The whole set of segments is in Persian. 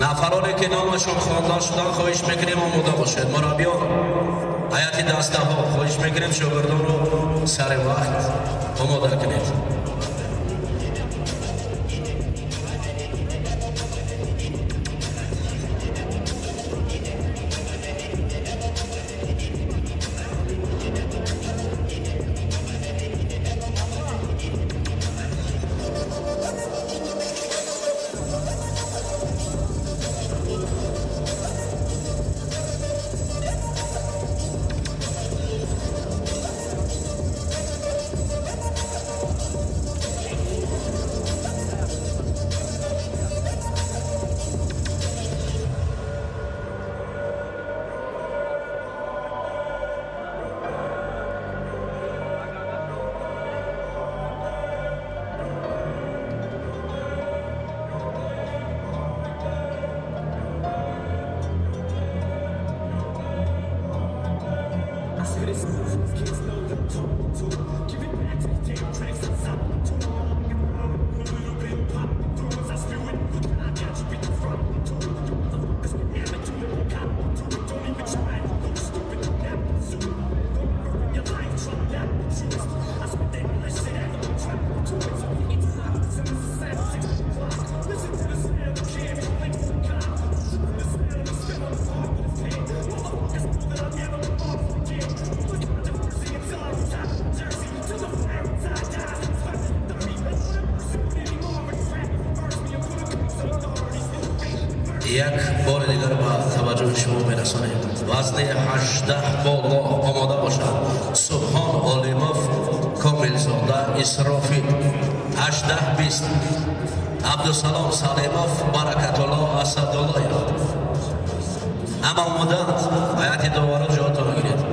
نفرانی که نامشون خواندن شدن خواهش میکنیم آماده باشید. مربیان هیئت دسته ها خواهش میکنیم شاگردان رو سر وقت آماده کنید. یک بار دیگر با توجه شما میرسانیم. وزن 18 بالا آماده باشد. سبحان عالیموف کامل زاده اسرافیل 18-20. عبدالسلام سلیموف برکت الله اسدالله. اما آمادند. هیئت داوران جاتون بگیرید.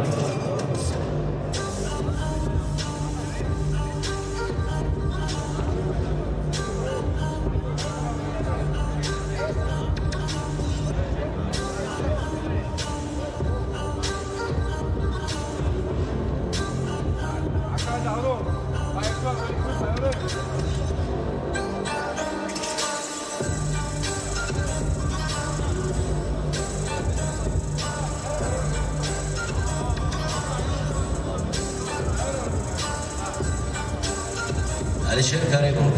علیشیر کریمov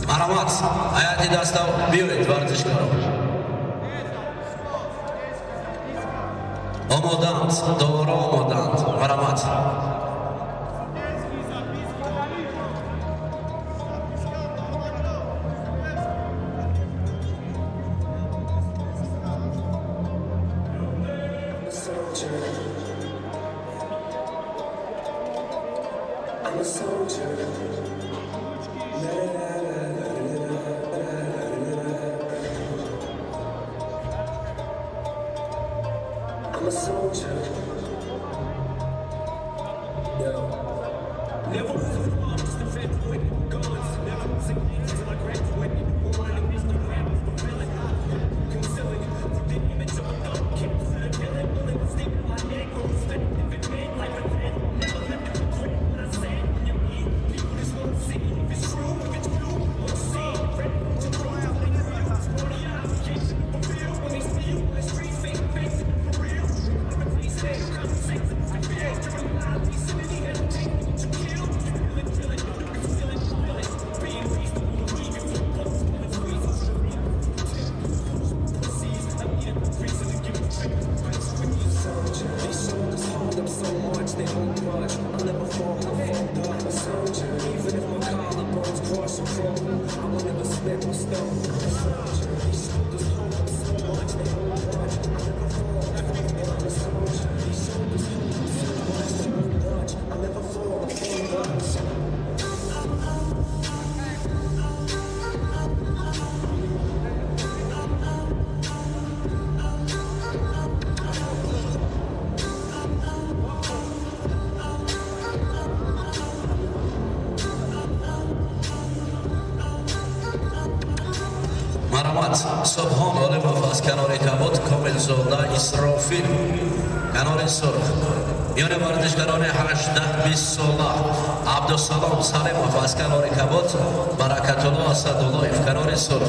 مرحمت هیئت دسته بیایید ورزشکاران آمادند داورا آمادند مرحمت I'm a soldier. I'm a soldier. Yo. Never was a mom, just a fed with guns. Never was a kid until I graduated. Wanting this to happen, fulfilling, concealing the image of a dog. Keep the killing, willing to stick my neck on the stick. If it made like a man, never let me regret what I said. You mean people just won't see if it's true, if it's blue, won't see. Ready to try out like a real 40 hours. Can't fulfill when they see you in the street, face to face, for real. I'm a police man, I'm a saint. I feel during my life, vicinity, hesitate to kill. Feel it, feel it, feel it. Being reasonable, believe it, and squeeze it. Seas, I need a reason to give it a trick. Soldier, these shoulders hold up so much, they hold grudge. I'll never fall, I'll fall down. I'm a soldier, even if my collarbones cross and crumble, I will never split my stone. I'm a soldier, these shoulders hold up so much, they hold grudge. I'll never fall, I'll fall down. I'm a soldier, these shoulders hold up so much, they hold grudge. I'll never fall, I'll fall down. مرحمت سبحان عالیموف از کنار کبوت کامل زاده اسرافیل کنار سرخ میان ورزشکاران 18 20 ساله عبدالسلام سلیمов از کنار کبوت، برکت الله اسداللهیف کنار سرخ.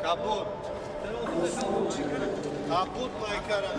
Kaput. Kaput Maykara.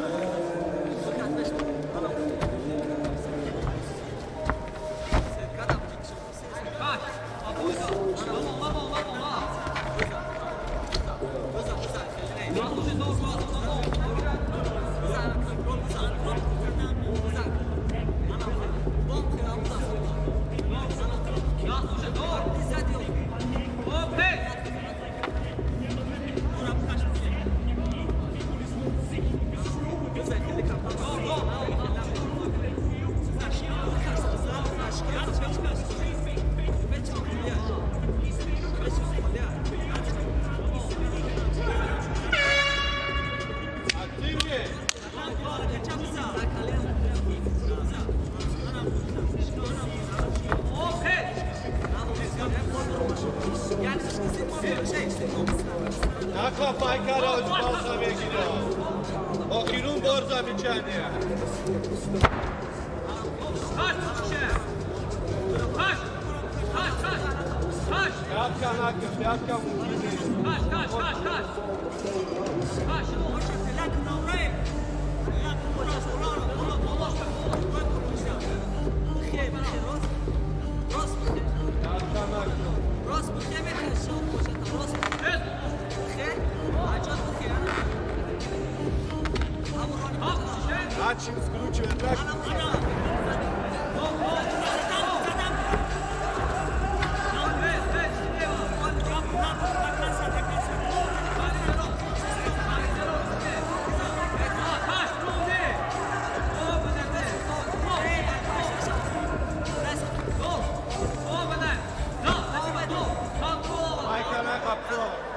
Naka paykara balsa vekili. Bakirun borza biçeniye. Yatkan hakim, yatkan Açın skruçu etrak. Paykara kapı.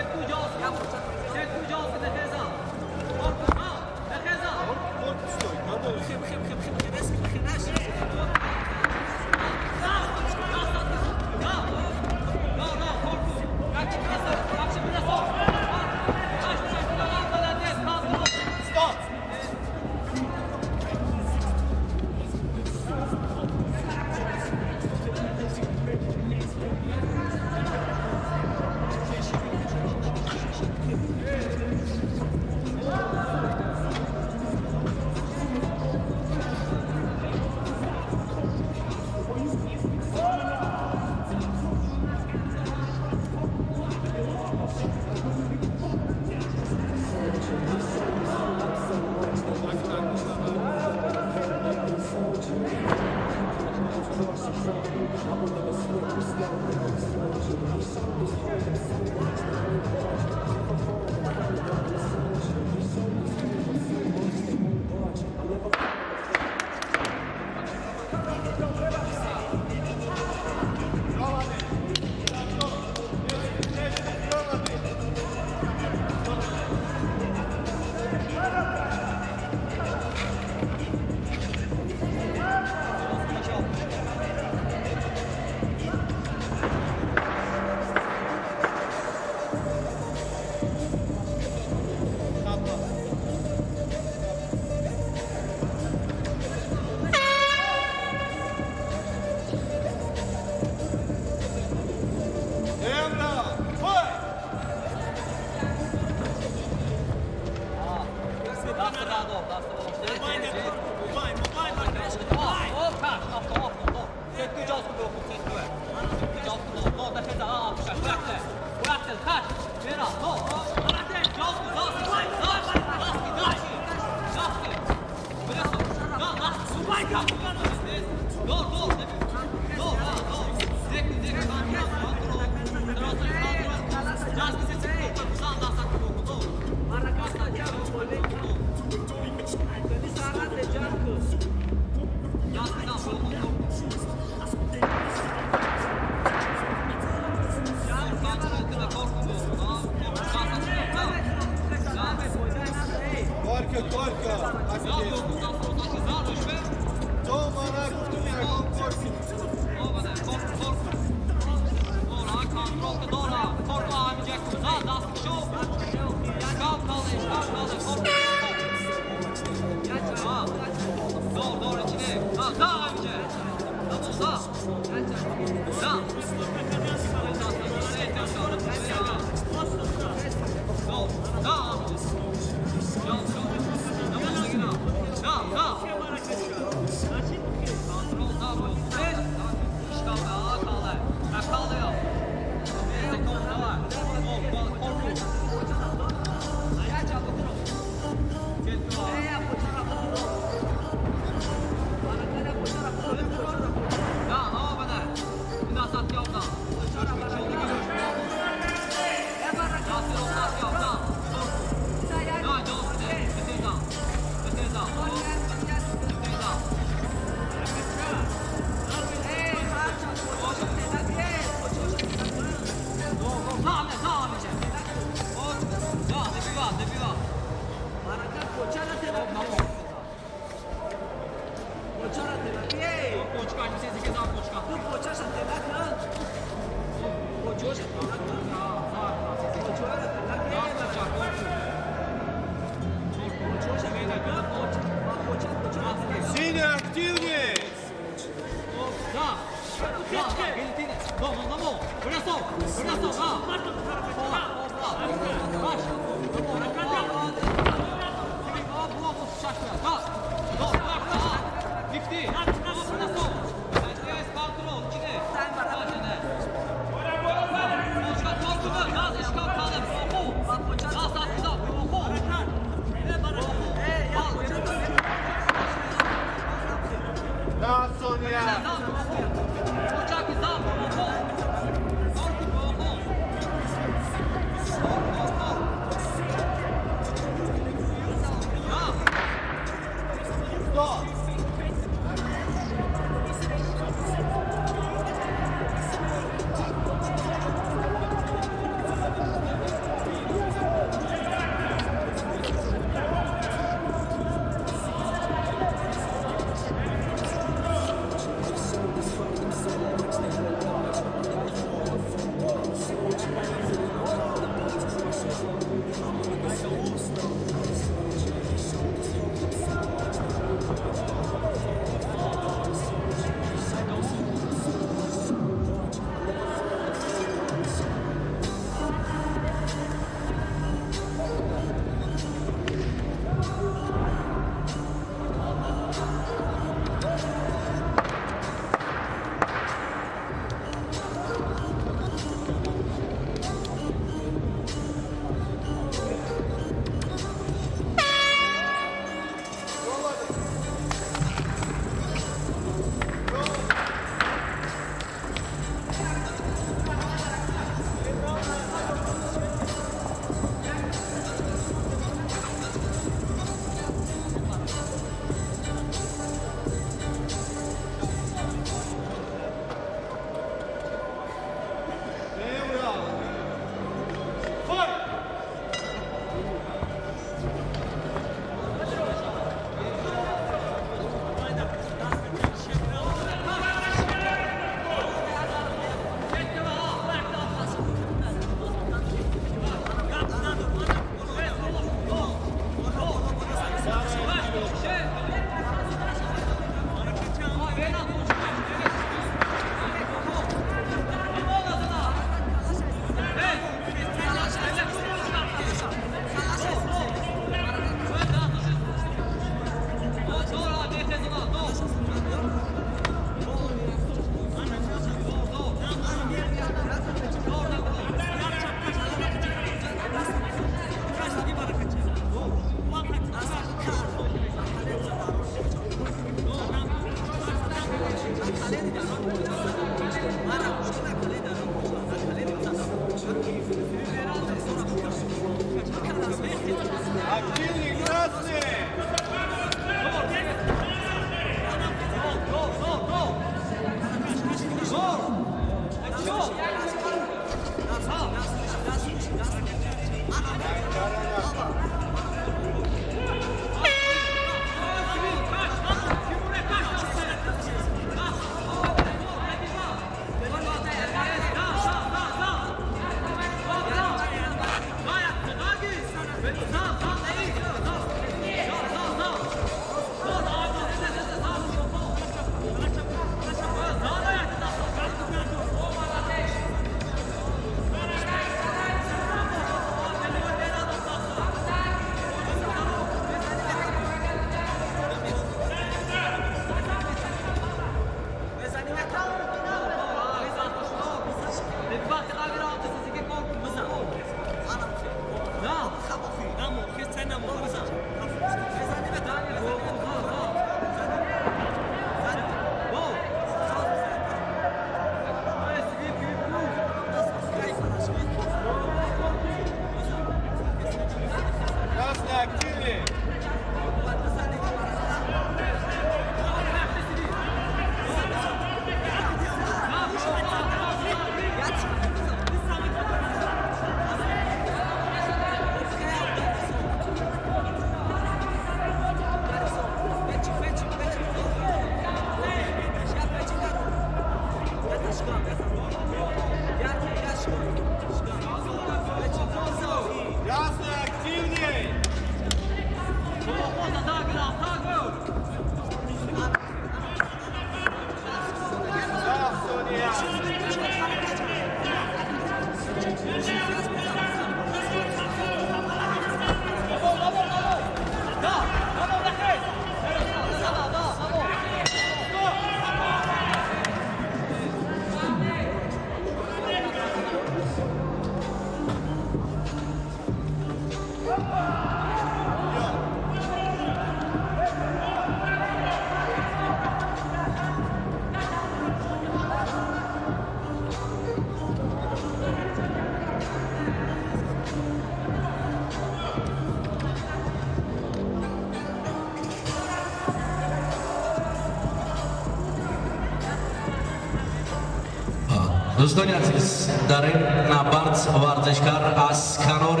Do'stoni aziz, در این نبرد ورزشکار از کنار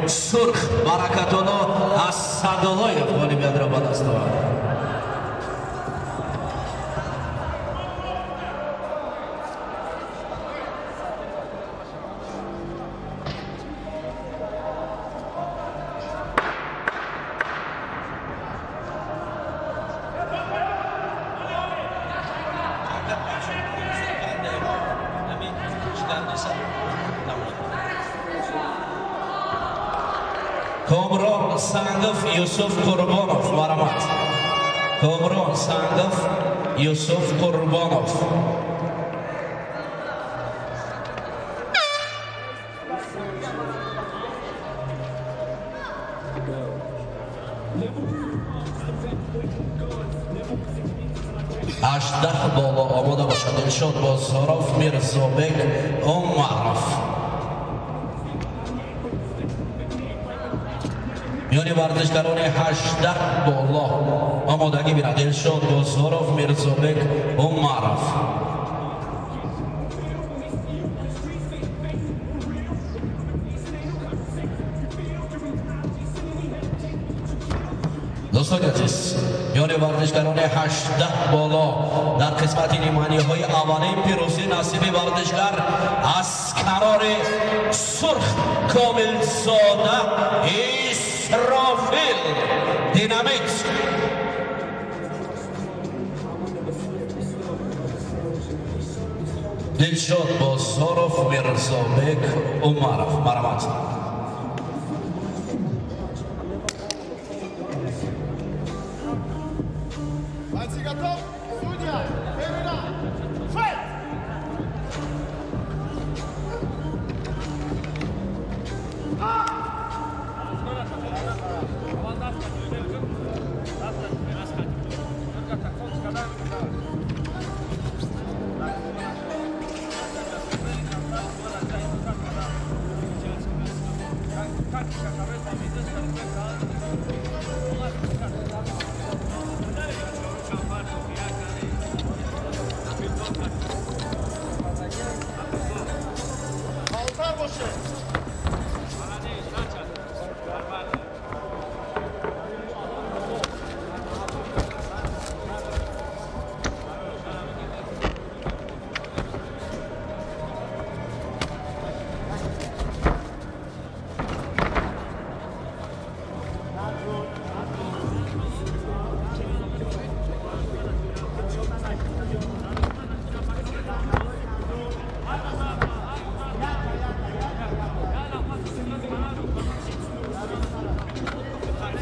سرخ برکت‌الله اسدالله افغانی بیاد را به دست آورد. Komron Sangov Yusuf Qurbonov Maramat. Komron Sangov Yusuf Qurbonov. Ashdah bolo omoda bosha Dilshod Bozorov Mirzobek Umarov. میانی ورزشکاران 18 بالا آمادگی بیرد. دلشاد بازارов میرزابک عمرов. دوستان عزیز، میانی ورزشکاران 18 بالا در قسمت نیمانی های اولین پیروزی نصیب ورزشکار از کنار سرخ کامل زاده اسرافیل دینامیت. دلشاد بازارov میرزابک عمرов. مرحمت. Бойцы готов? Судья! Первый файт! Altar boşı!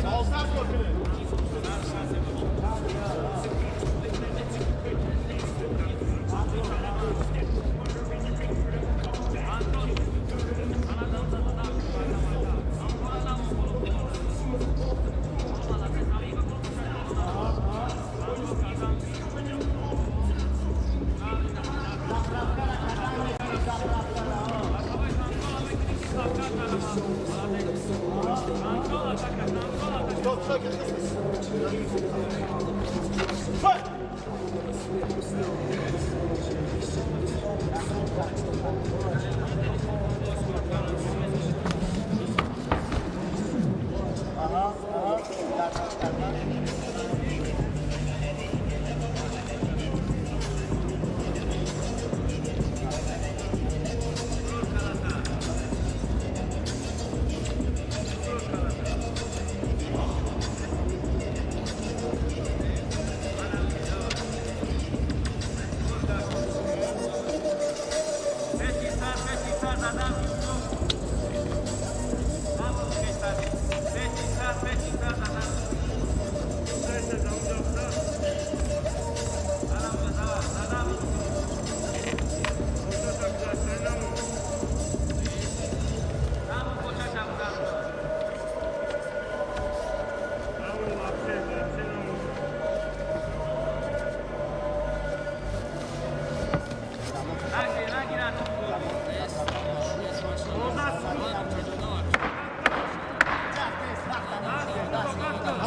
Altar boşı! Fight!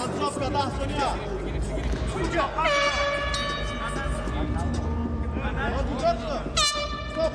Antropka da Sonia! Судья! Stop!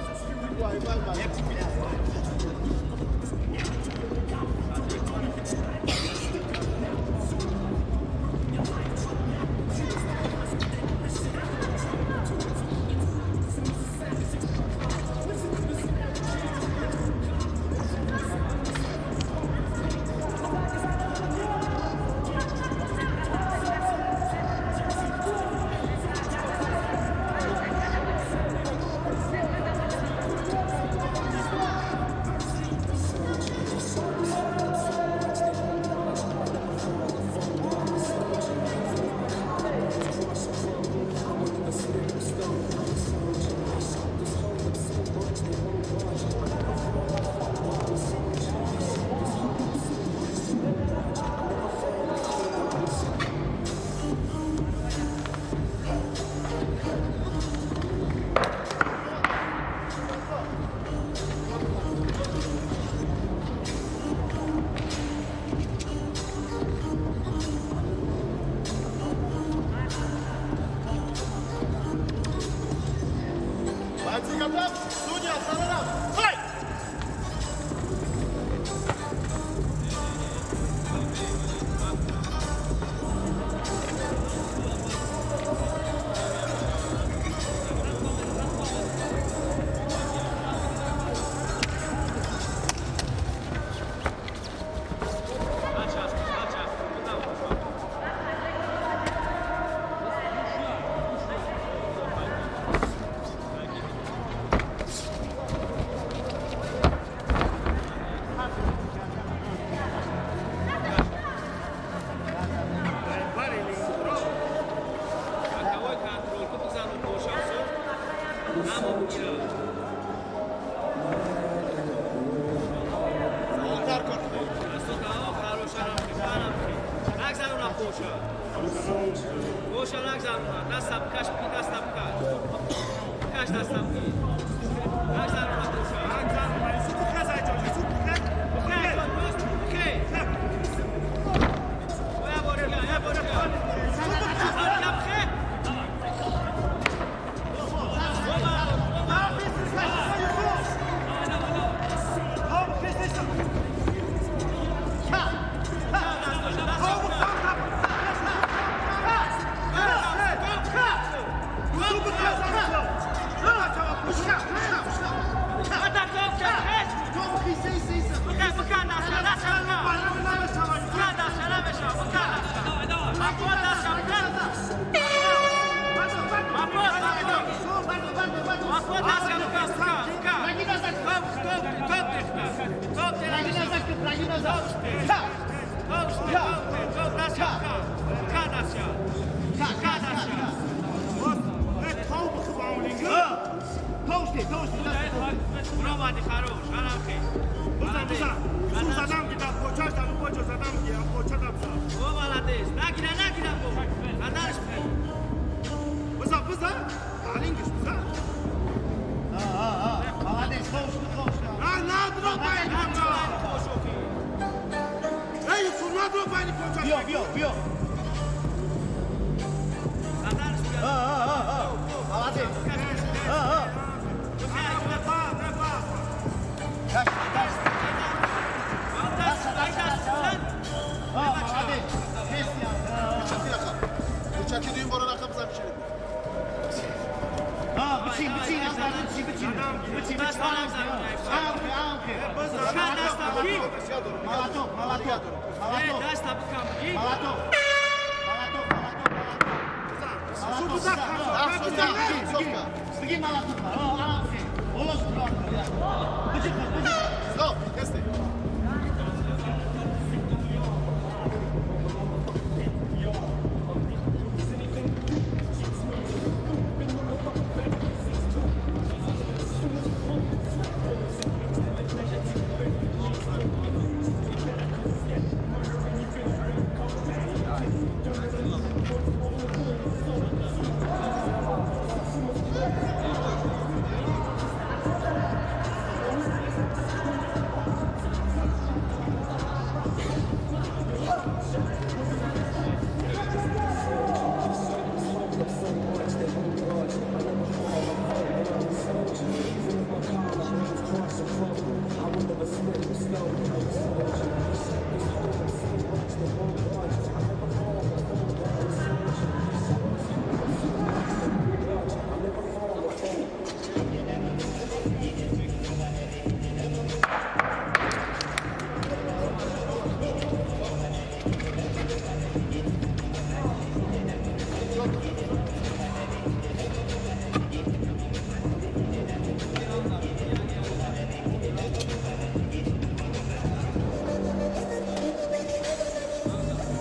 Судья, сторона! Файт!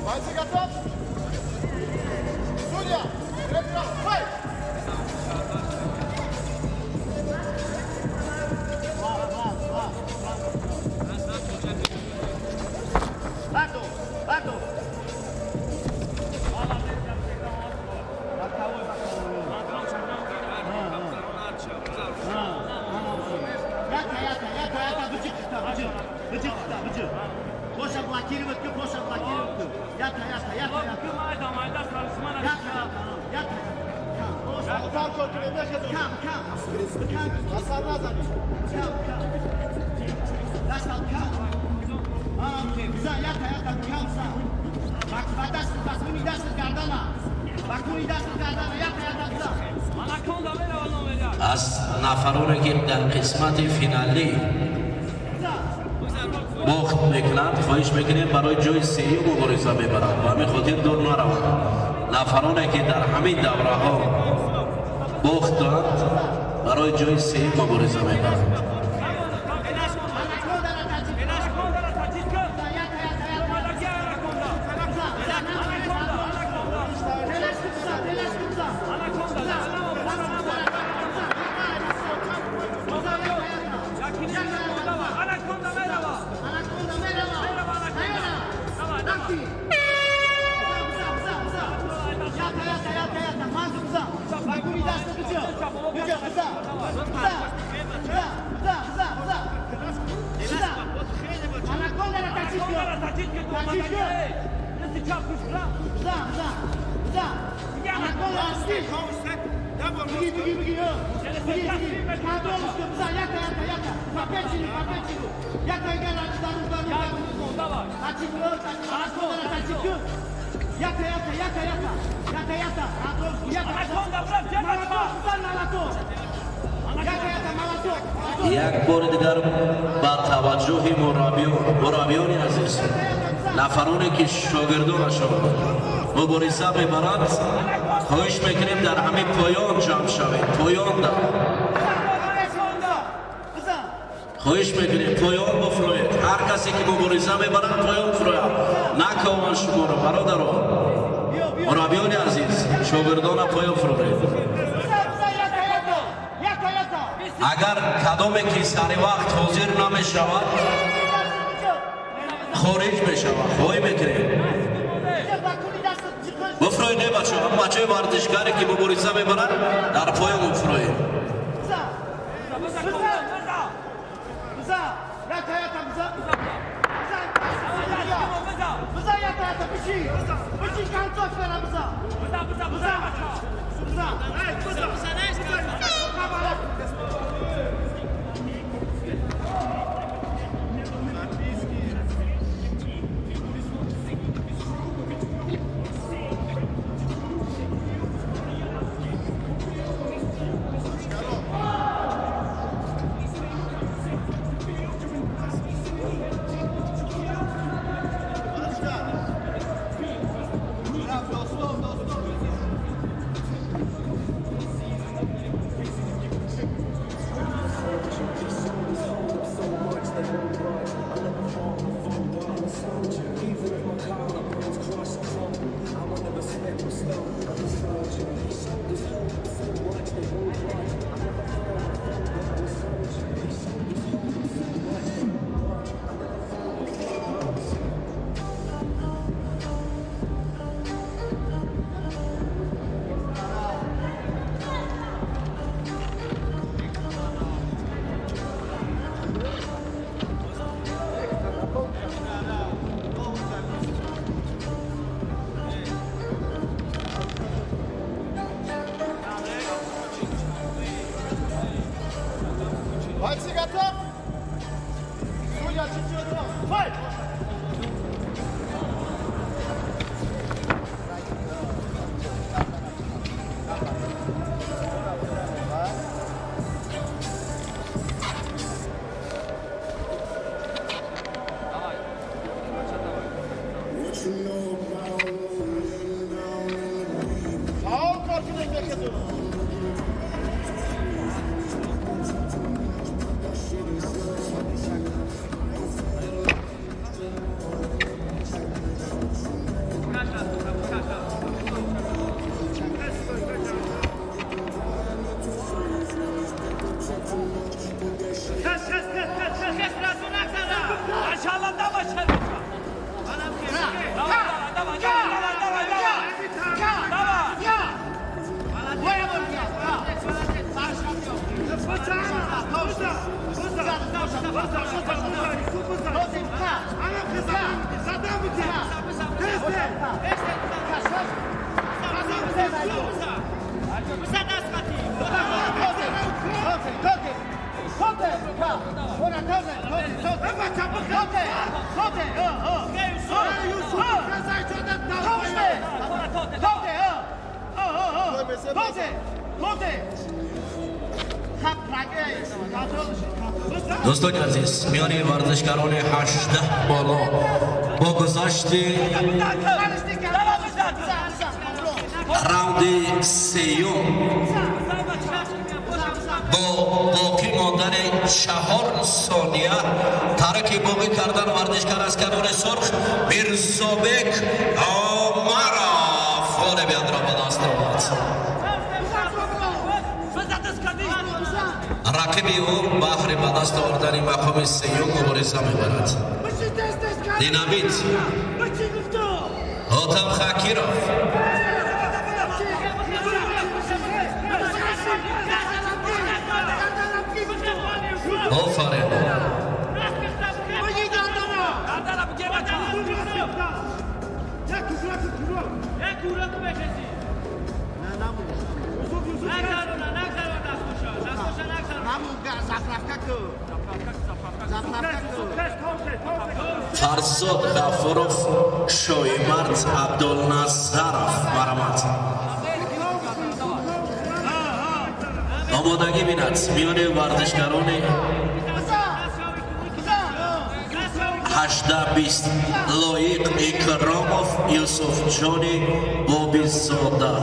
Бойцы готов? Судья, третий раунд, файт! از نفرانی که در قسمت فینالی باخت میکنند خواهش میکنیم برای جای سه‌ای مبارزه میبرند و همین خاطر دور نروند. نفرانی که در همین دوره ها باخت دارند برای جای سه‌ای مبارزه میبرند. یک بار دیگر با توجه مربیان عزیز، نفرانی که شاگردانشان مبارزه میبرند خواهش میکنیم در همین پایان جمع شوید. پایان در خواهش میکنیم پایان بفروید. هر کسی که مبارزه میبرند پایان فروید. نکاون شما را برادران مربیان عزیز، شاگردان پایان فروید. اگر کدامی که سر وقت حاضر نمی شود خارج می شود. خواهی میکنیم بفروید بچه هم بچه ورزشکاری که مبارزه میبرند در پایان بفروید. دوستان عزیز میان ورزشکاران 18 بالا با گذشت راوند سیوم با باقی ماندن 4 ثانیه ترک باقی کردن ورزشکار از کنار سرخ میرزابک آمارا فال بیاد را به دست آورد. رقیب او بهر به دست آوردن مقام سیوم مبارزه میبرد. دینامیت حاتم خاکیروف آفرین فرزاد غفوروف شویمرد عبدالناصرов مرحمت آمادگی بیند میان ورزشکاران 18-20 لایق اکراموف یوسف جانی بابیزاده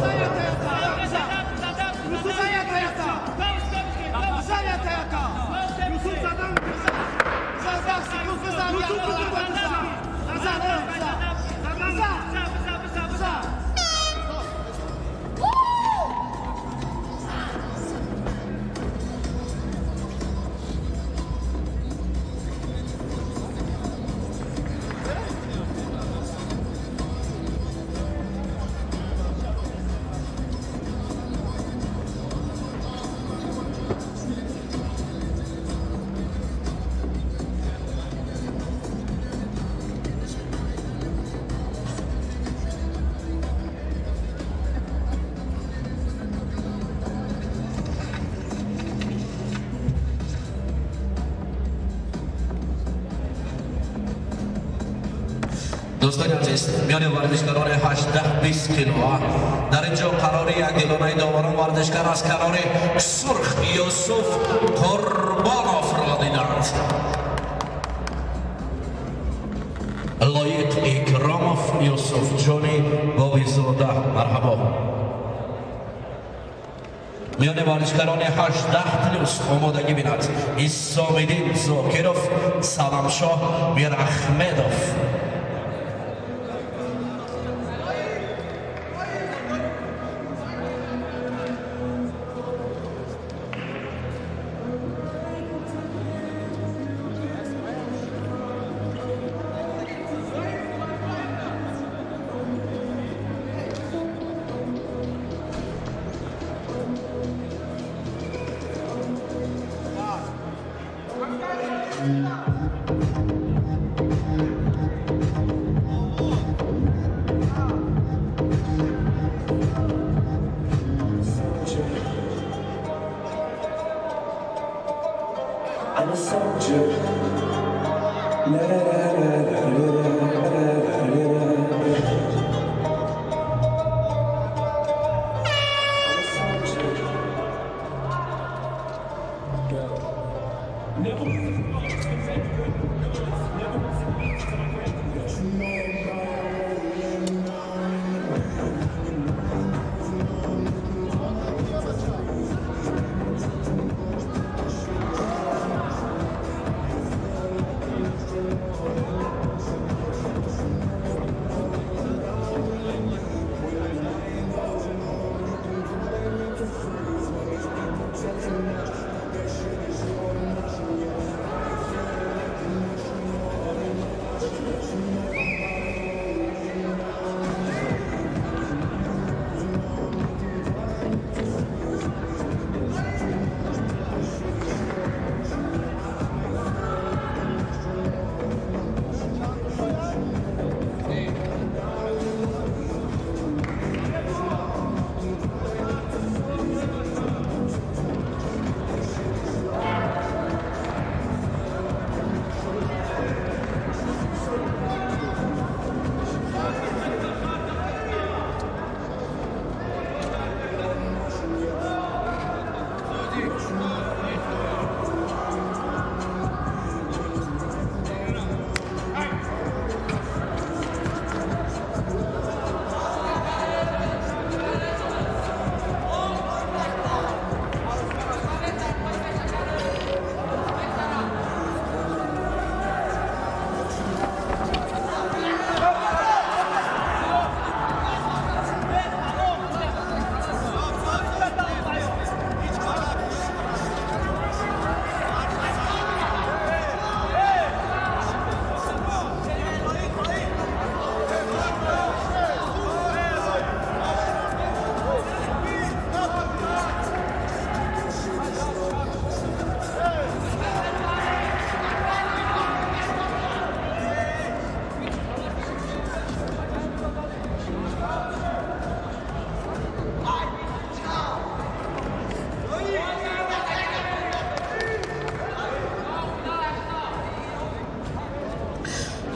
دوستان عزیز میان ورزشکاران 18-20 کیلو در اینجا قرار یک گلانه داوران ورزشکار از کنار سرخ یوسف قربانوف را دیدند. لایق اکراموف یوسف جانی بابیزاده مرحبا. میان ورزشکاران 18+ آمادگی بیند اسام‌الدین زاکیروف سلامشاه میراحمدوف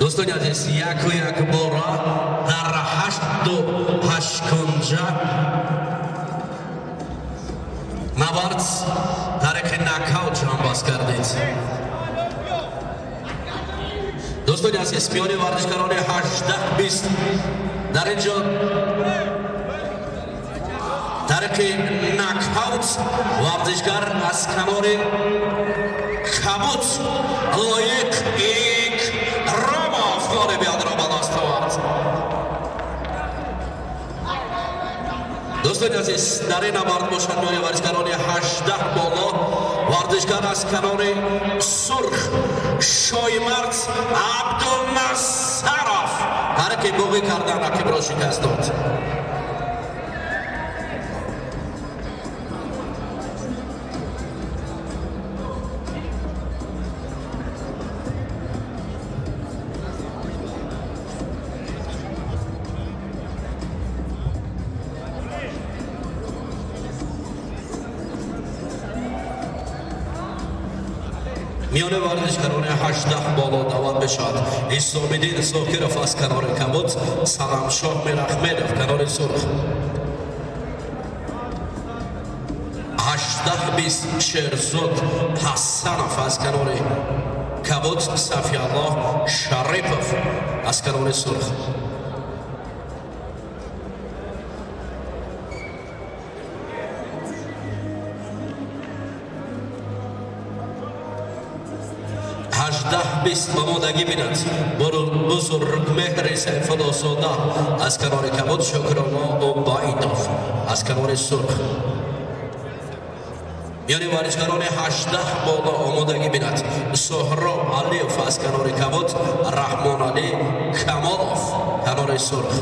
دوستان عزیز یک و یک بارا در 8 کنجا نبرد ترک نکاوت جانباز کردید. دوستان عزیز میان ورزشکاران 18-20 در اینجا ترک نکاوت ورزشکار از کنار کبوت لایق اکرام افغان بیاد را به دست آورد. دوستان عزیز در این نبرد باشد میان ورزشکاران 18 بالا ورزشکار از کنار سرخ شایمرد عبدالنصرов ترک بوغی کردن رقیب را شکست داد. میان ورزشکاران 18 بالا دعوت بشد حسام‌الدین زاکرов از کنار کبوت، سلامشاه میراحمدov کنار سرخ. 18-20 شیرزاد حسنов از کنار کبوت، صفی‌الله شریفov از کنار سرخ. بیست آمادگی بیند بزرگ مهر سیفالله زاده از کنار کبوت، شکرالله عبیدov از کنار سرخ. یعنی ورزشکاران 18 بالا آمادگی بیند سهراب علیف از کنار کبوت، رحمان علی کمالov کنار سرخ.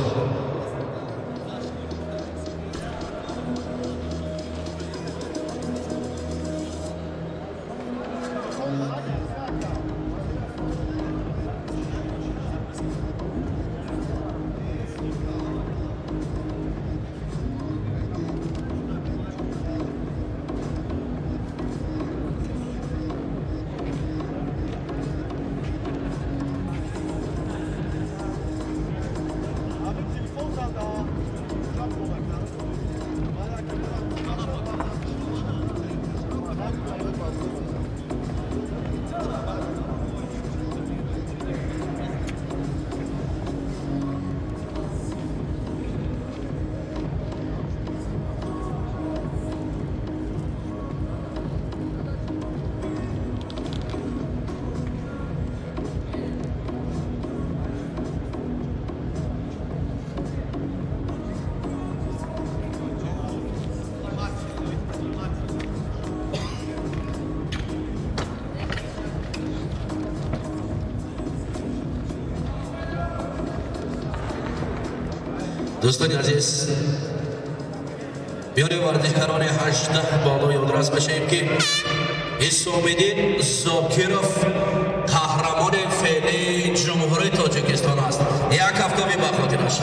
دوستان عزیز میان ورزشکاران 18 بالا یادرس بشیم که حسام‌الدین زاکرov قهرمان فعلی جمهوری تاجیکستان است. یک هفته به خاطرش.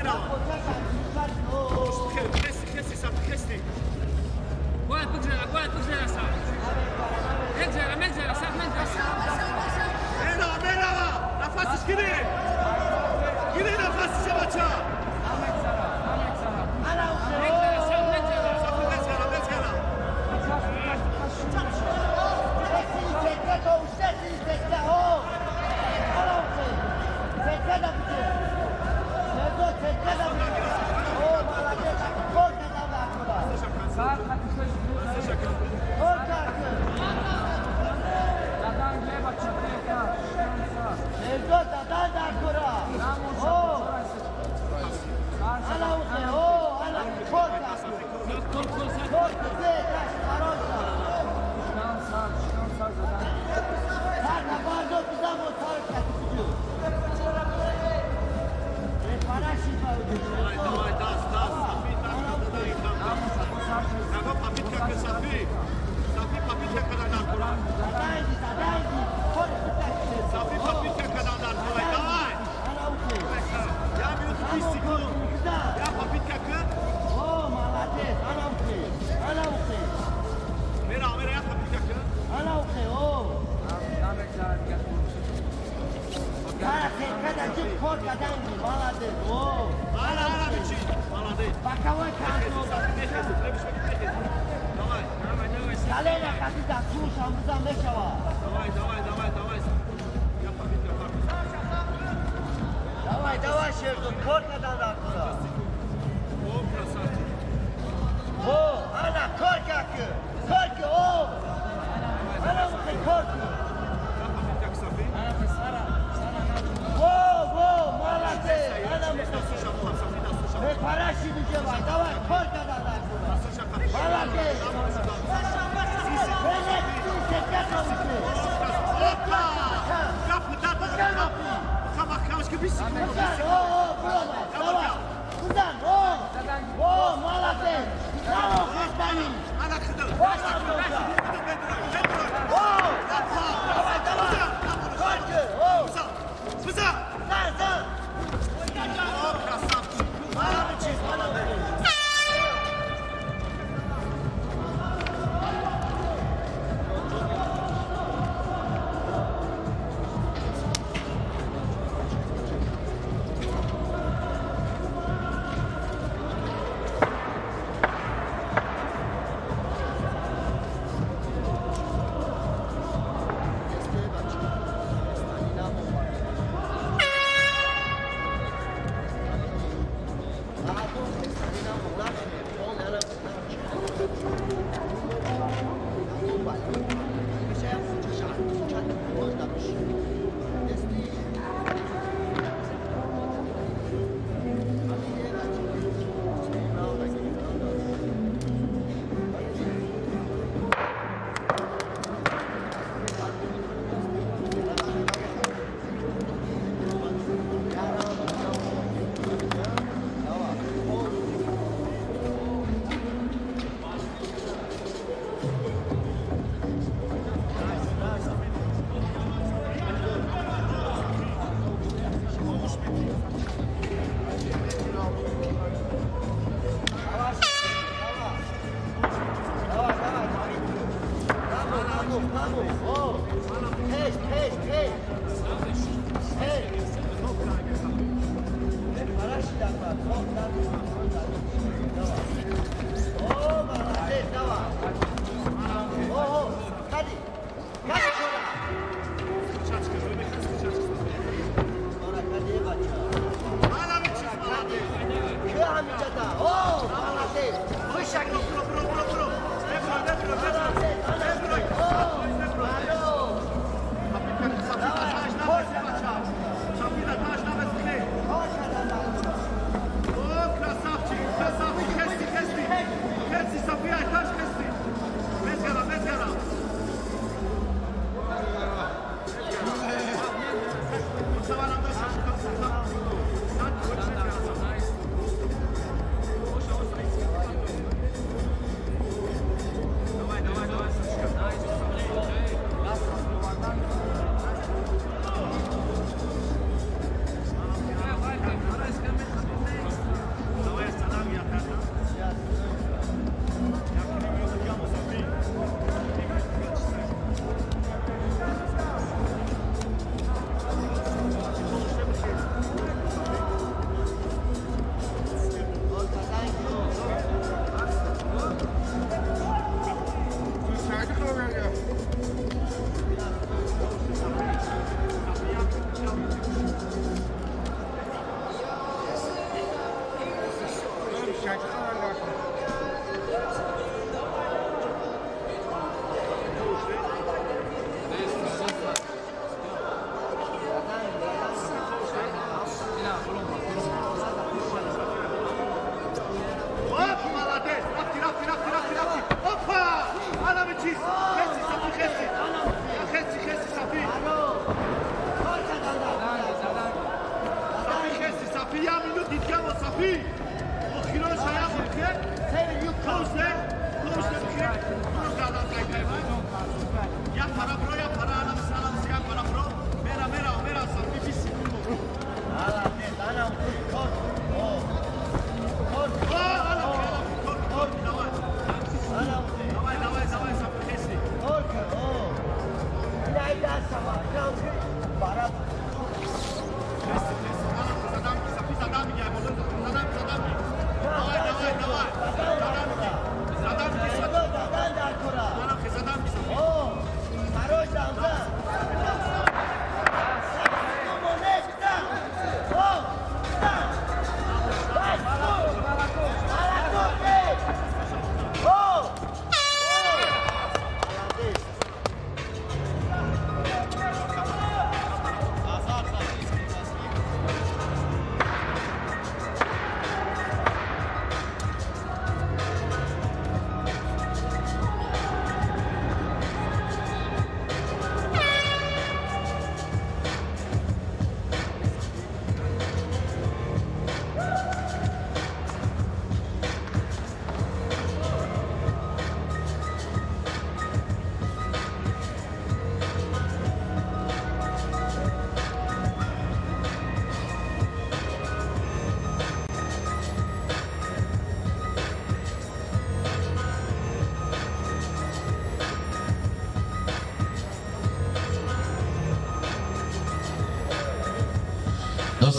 Mira. Khesti, Safi, khesti. Guarda, bugzela, sa. Megzela, sa, Mera. Nafasış gire. Gire nafasış amaça. Safi, mezgara. Давай, das. Safi, Bravo, papitka ke Safi. Safi, papitka kadar kura. Safi, papitka kadar kura. Давай. Ya minutu 1 sekund. Ya papitka ke. Mera ya papitka ke. Hala bici. Молодец. Боковой контроль. Давай. Galera, capita, слушай, он замешала. Давай. Я победил. Давай, Шердон, коркадан arkada. О, красавчик. Ana korkakı. Korku o. Ana mısın korku? Я победил Safi. Молодец. Ana mısın? Ve para şimdi var. Давай, korkadan arkada. Молодец. Ve ne tutun Опа! Kapı da. Kamak gibi sıkıyor. Buradan, молодец. Bravo, Kırklar'ın. Ana kıdı. Fıza. O krasavçı. Bana bir çiz, bana verin.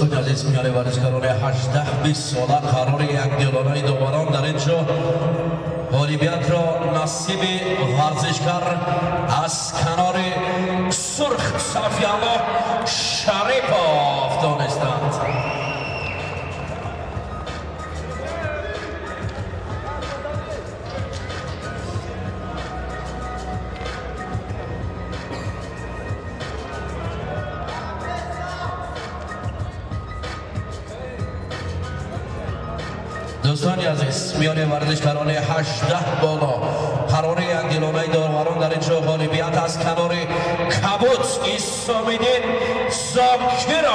دوستان عزیز میانه ورزشکاران 18-20 ساله قرار یک دیالانه دوباران در اینجا الیمپیاد را نصیب ورزشکار از کنار سرخ صافی الله شریفov دانستند. دوستان عزیز میان ورزشکاران 18 بالا قرار یک دیالانه داوران در اینجا غالبیت از کنار کبوت ایسامدین زاکیروف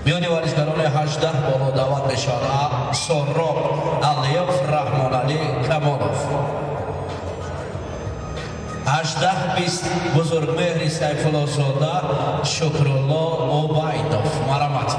میان ورزشکاران 18 بالا دعوت میشود سهراب علیف رحمان علی کمالوف 18-20 بزرگمهر سیفالله زاده شکرالله عبیدوف مرحمت.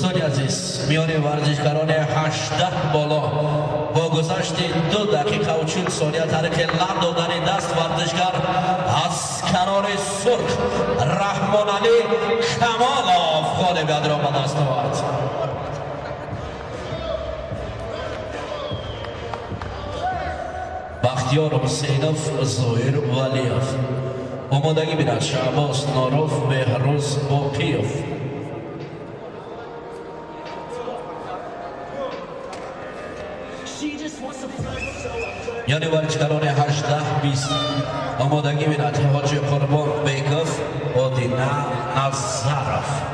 دوستان عزیز میان ورزشکاران 18 بالا با گذشت 2 دقیقه و 40 ثانیه ترک لب دادن دست ورزشکار از کنار سرخ رحمان علی کمالov غالب یاد را به دست آورد. بختیار حسینوف ظاهر ولیوف آمادگی بیند شعباس ناروف بهروز باقیوف یعنی ورزشکاران 18-20 آمادگی بیند حاجی قربان بیکوف و دینا نظروف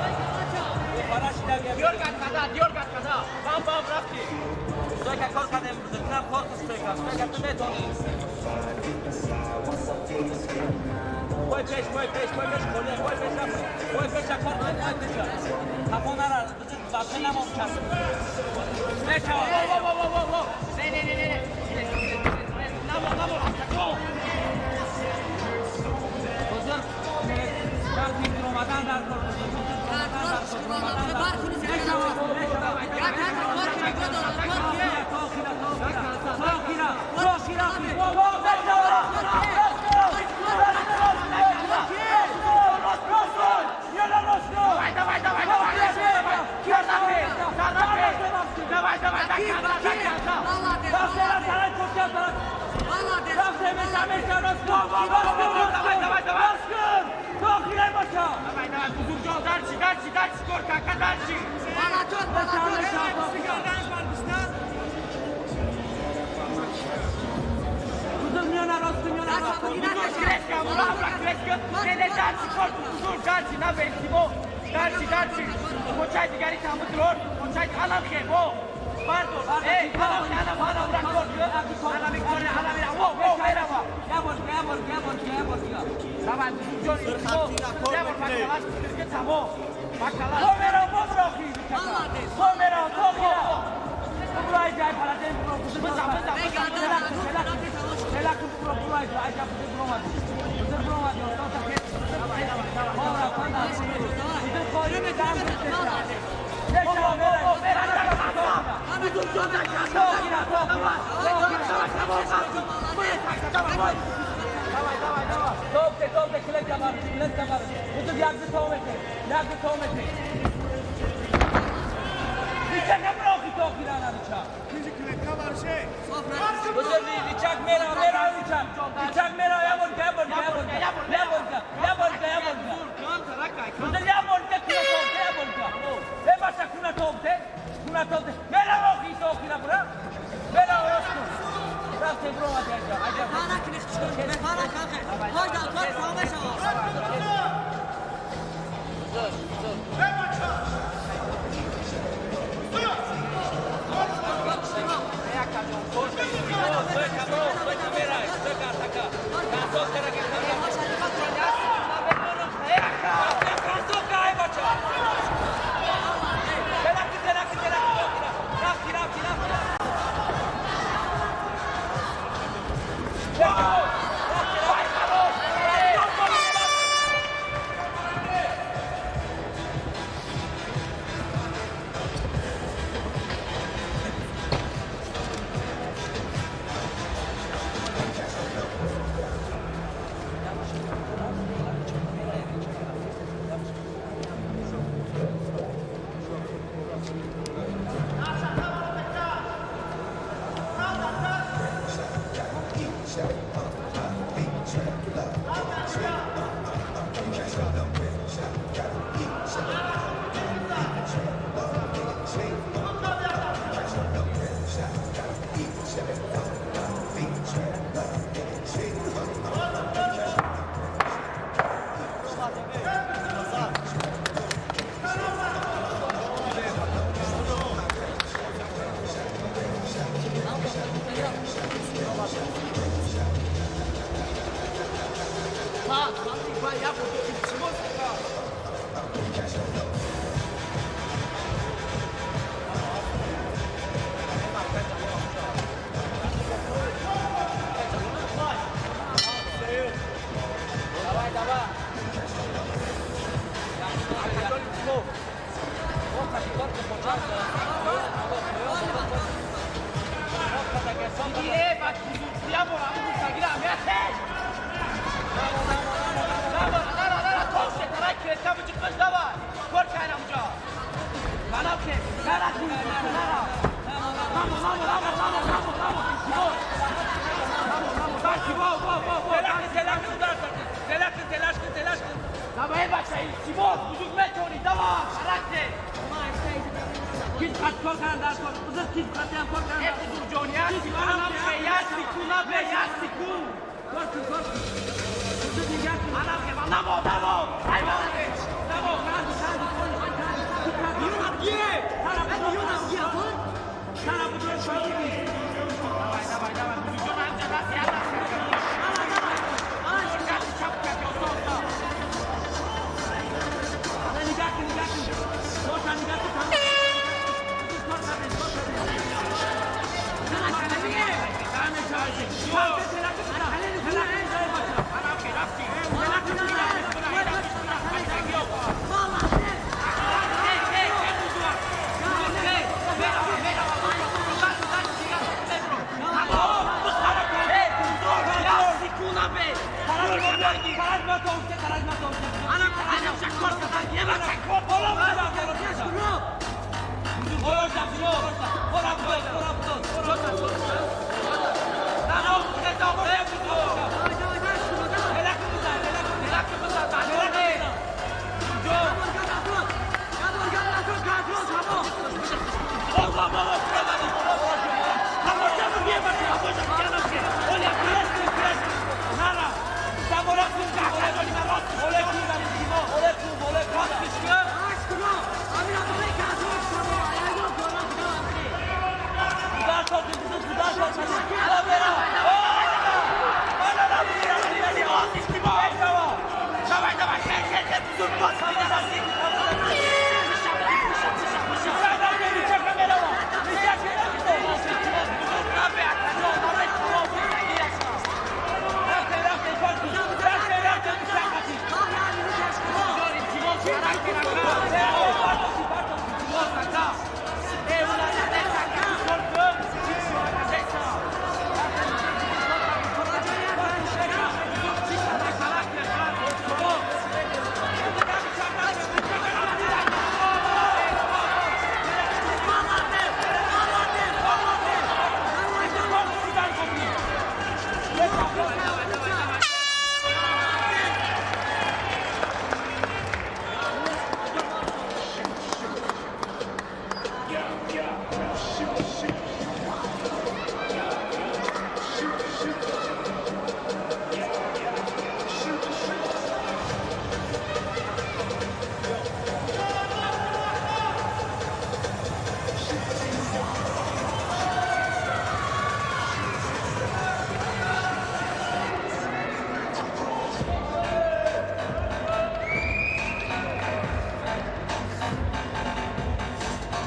Давай, бачай, Тимур, бузук метони, давай, характер. Кит хат коркан дар кор, бузук кит хатям коркан. Э бузук ҷон, як секунд, як секунд. Коркун. Бузук нигах кун. Намо. Сара бузук шоки. Давай, бузук ҷон, амҷа даст яда.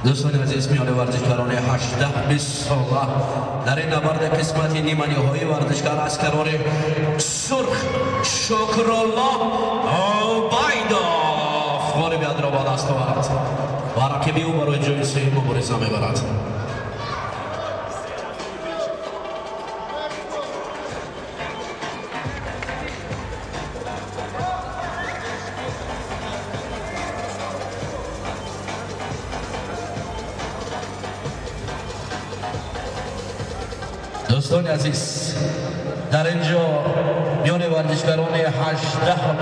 دوستان عزیز، میان ورزشکاران 18-20 ساله در این نبرد قسمت نیمه‌نهایی ورزشکار از کنار سرخ شکرالله عبیدوف غالب ادرآباد است و رقیبی او برای جای سوم مبارزه می‌برد. دوستان عزیز، در اینجا میان ورزشکاران 18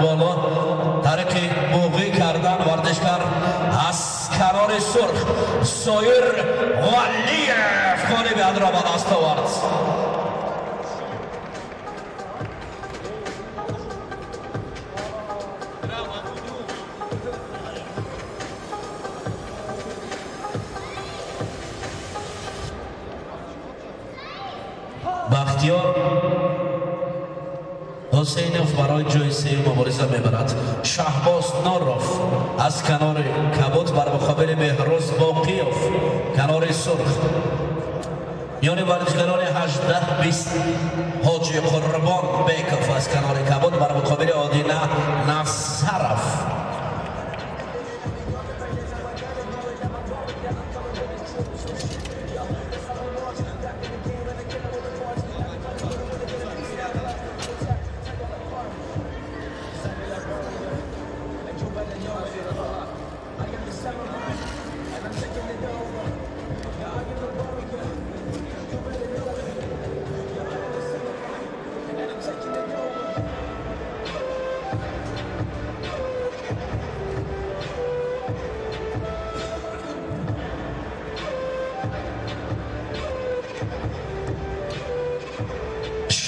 بالا طریق موقعی کردن ورزشکار از کنار سرخ سایر ولیف غالب ادرآباد است آورد. بختیار حسینوف برای جای سوم مبارزه میبرد. شهباز ناروف از کنار کبوت بر مقابل بهروز باقیوف کنار سرخ. میان ورزشکاران 18-20 حاجی قربان بیکوف از کنار کبوت بر مقابل آدینه نصرف.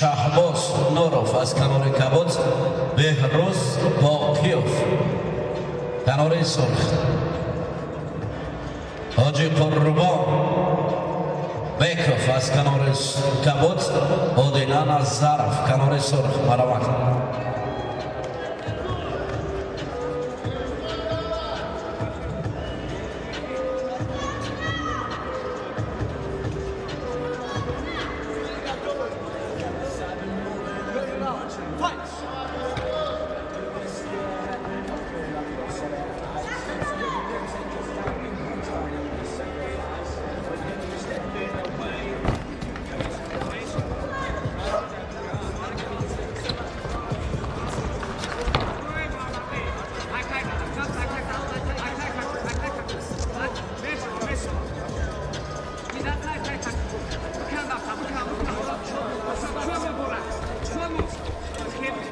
شهباز نوروف از کنار کبوت بهروز باقیوف کنار سرخ حاجی قربان بیکوف از کنار کبوت اودینان از ظرف کنار سرخ مروان Vamos!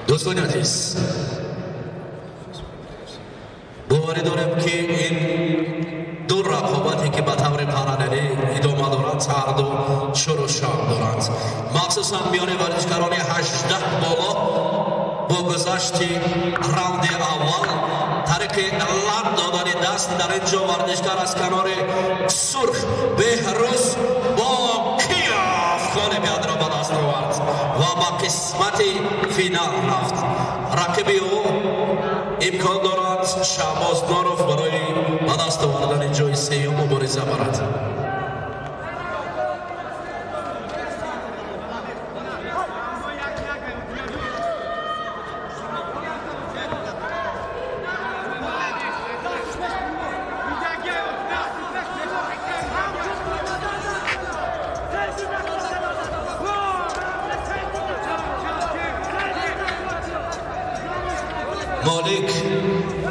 دوستان عزیز، باوری دارم که این دو رقابتی که به طور پارالل ادامه دارند هر دو شروع شام دارند. مخصوصا میان ورزشکاران 18 بالا با گذشت راند اول طریق لب دادن دست در اینجا ورزشکار از کنار سرخ بهروز با کیاف خانه بیاد را به دست آورد و با قسمت فینال رفت. رقیب او امکان دارد شهباز ناروف برای به دست آوردن جای سوم مبارزه برد. مالک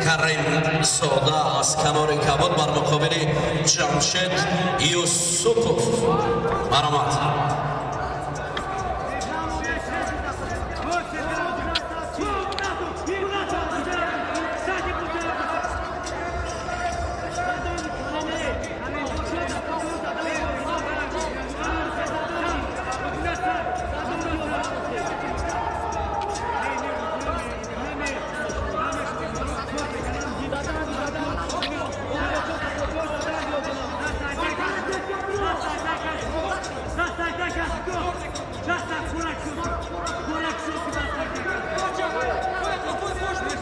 کریم ساده از کنار کبود بر مقابل جمشید یوسفوف برآمد.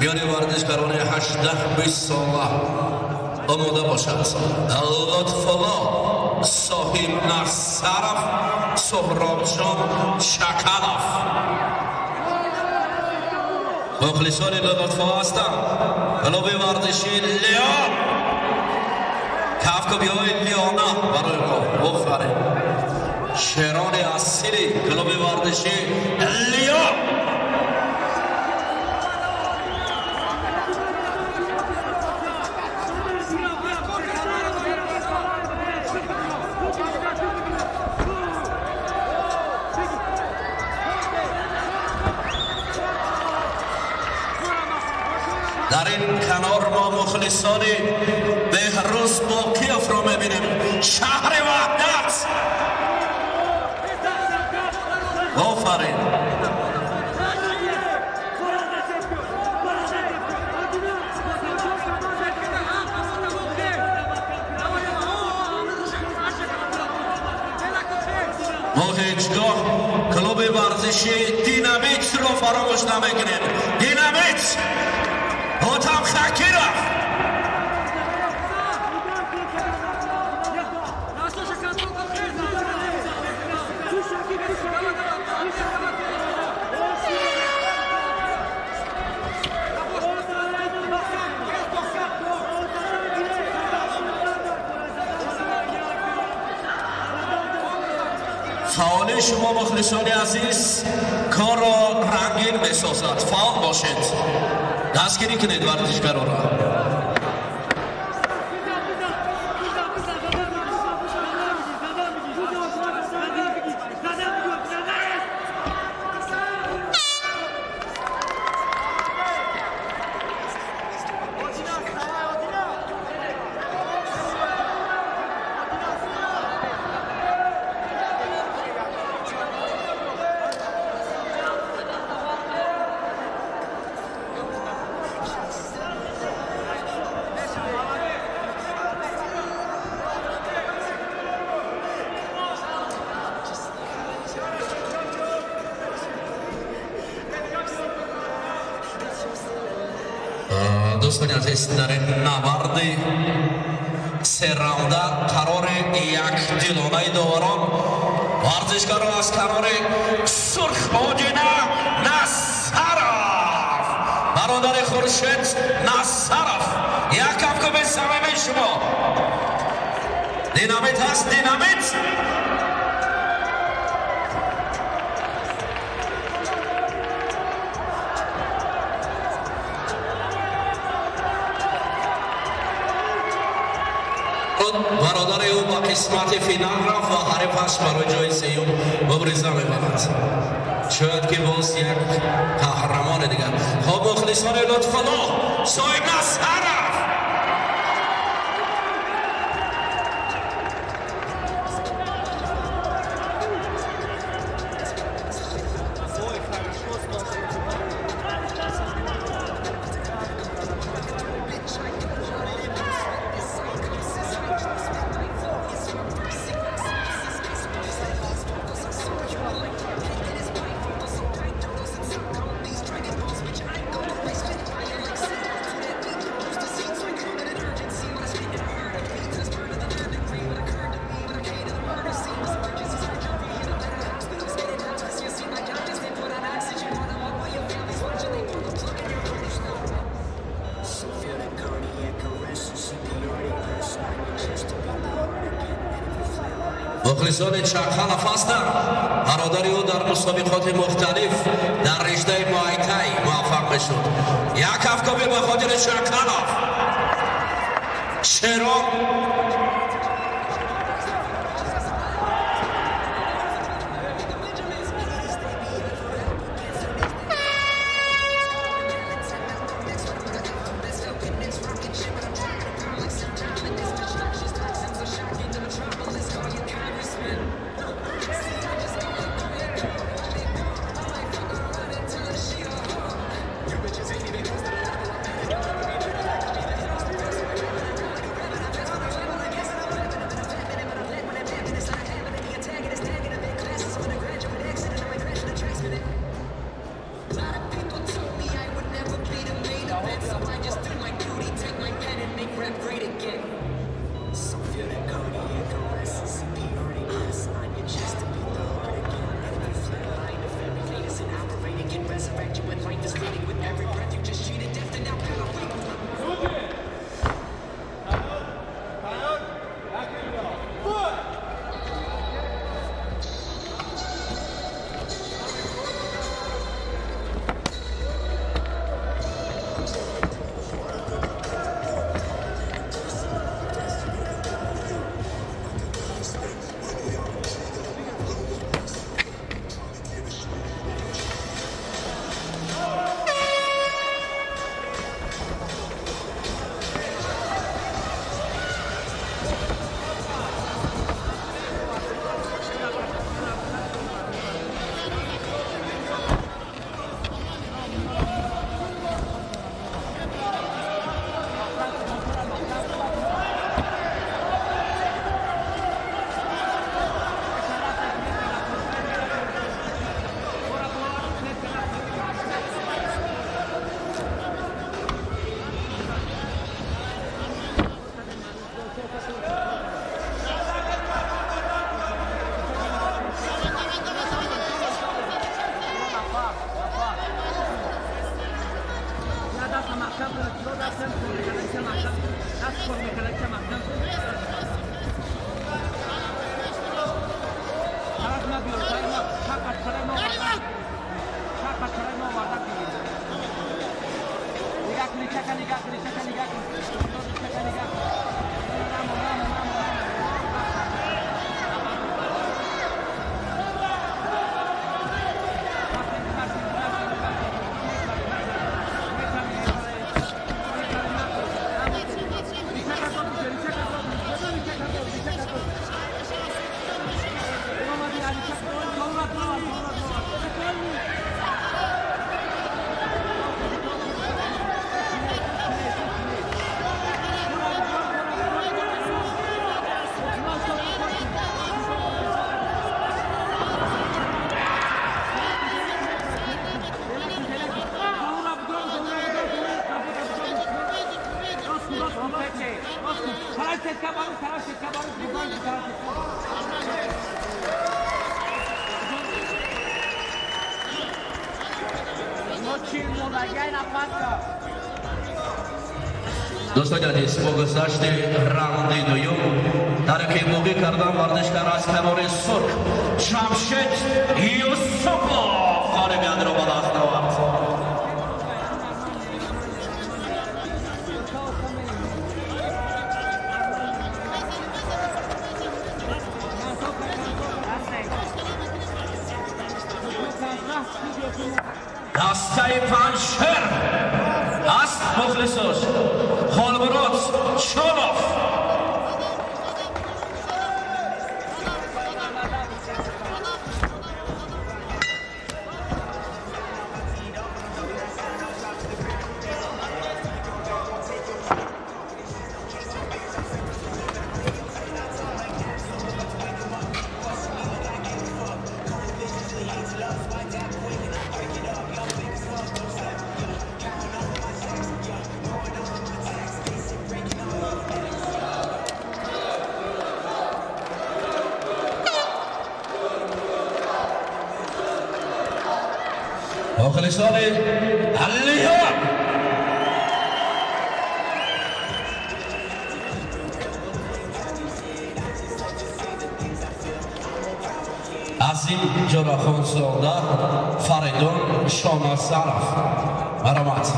میان ورزشکاران 18-20 ساله آماده باشد. لطفالله صاحب نصرف سهراب جان شکلف مخلصان لطفا هستند. کلوب ورزشی لیان کفکبی های لیانا برای ما بفرین. شهران اصیلی کلوب ورزشی لیان در این کنار ما مخلصان بهروز با کیف را میبینیم. شهر وحدت آفرین. ما هیچگاه کلوب ورزشی دینامیت رو فراموش نمیکنیم. دینامیت حاتم خاکی رفت. فعال شما مخلصان عزیز کار را رنگین می‌سازد. فعال باشید. دستگیری کنید ورزشکاران را. دوستان عزیز در این نبرد سه رونده قرار یک دلانه داوران ورزشکاران از کنار سرخ آجینه نصرف برادر خورشید نصرف یک کفکوب صمیمی شما دینامیت هست. دینامیت برادر او با قسمت فینال رفت و حریفش برای جای سیوم مبارزه می‌کند. شاید که باز یک قهرمان دیگر. خب مخلصان لطف‌الله صاحب نصرف مخلصان چرخلف هستند. برادر او در مسابقات مختلف در رشته مایتای موفق میشد. یک کفکوب به خاطر چرخلف شیران دوستان عزیز با گذشت راند دوم در پیموگی کردن ورزشکار از کنار سرخ جمشید یوسفوف خانه میاد رو با دست آورد. دسته پنشر است مخلصوش خالبرات شالوف مخلصان اللیون از این جراخون سوده فریدون شاماسرف مرامت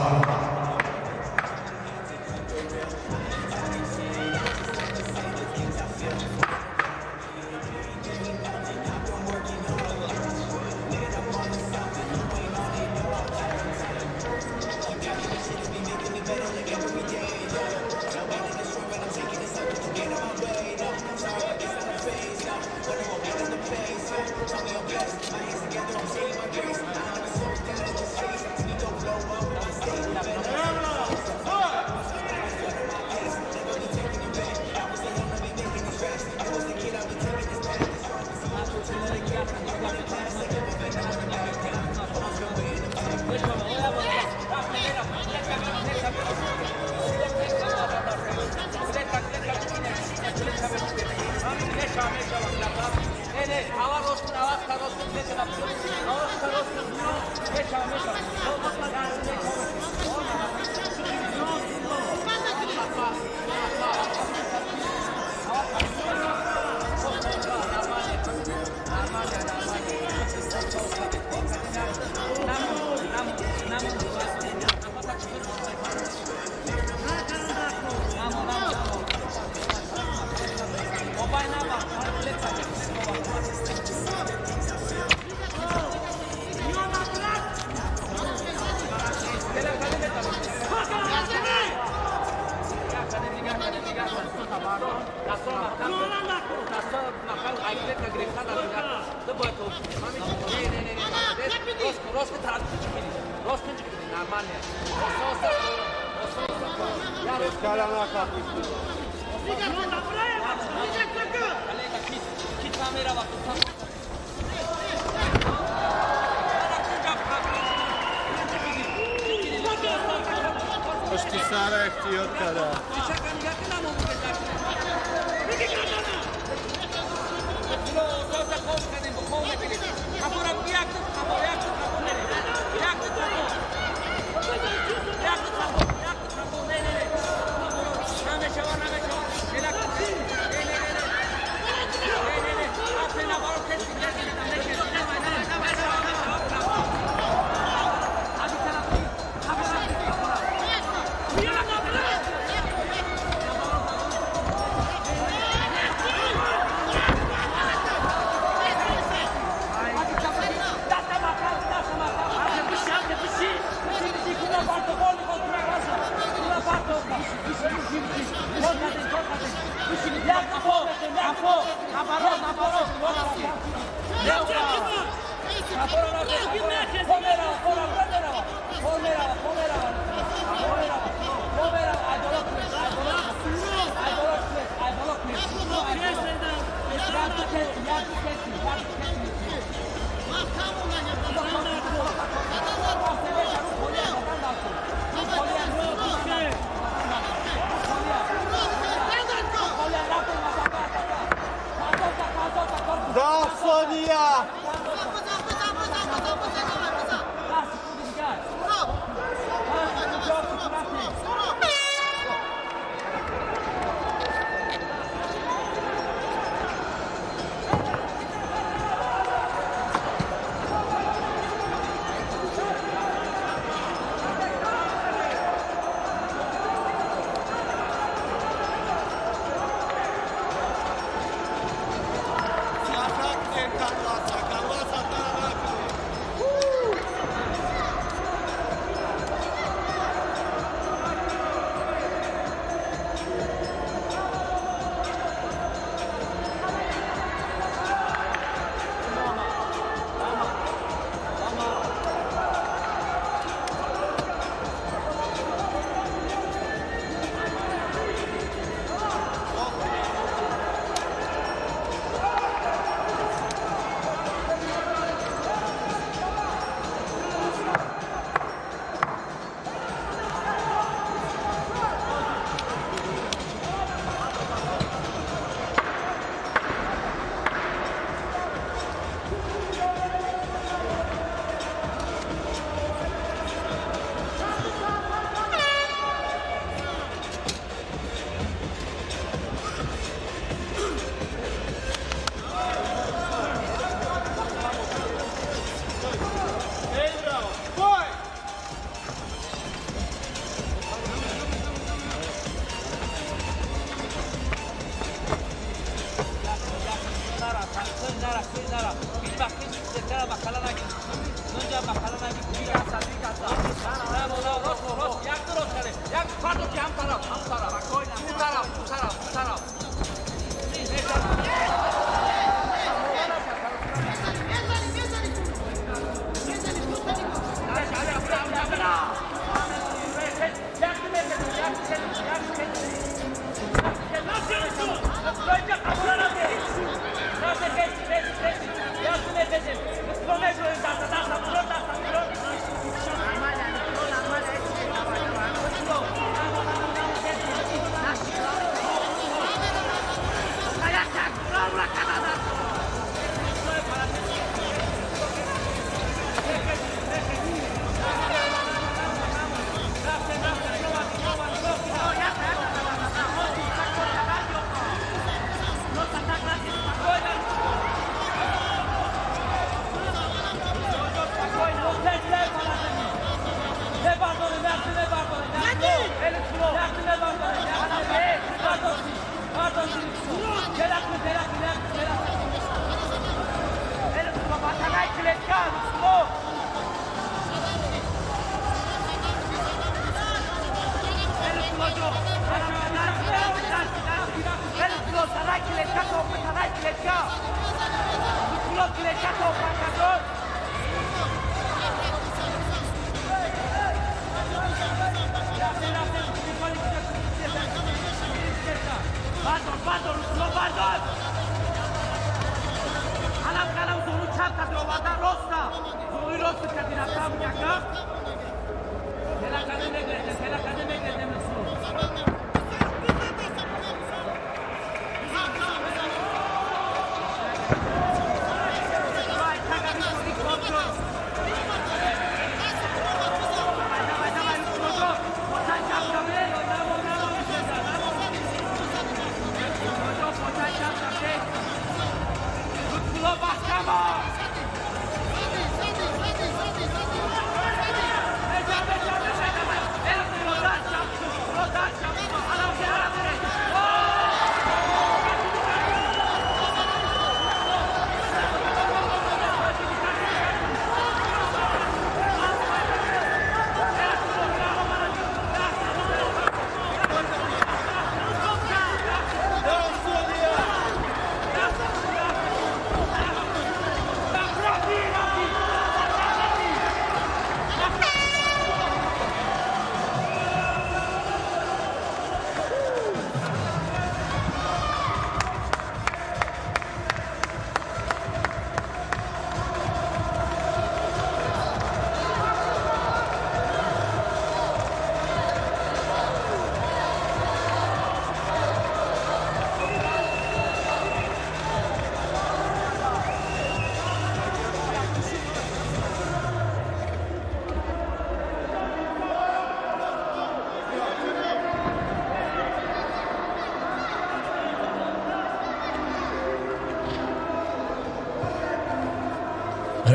پشتی سر احتیاط کرده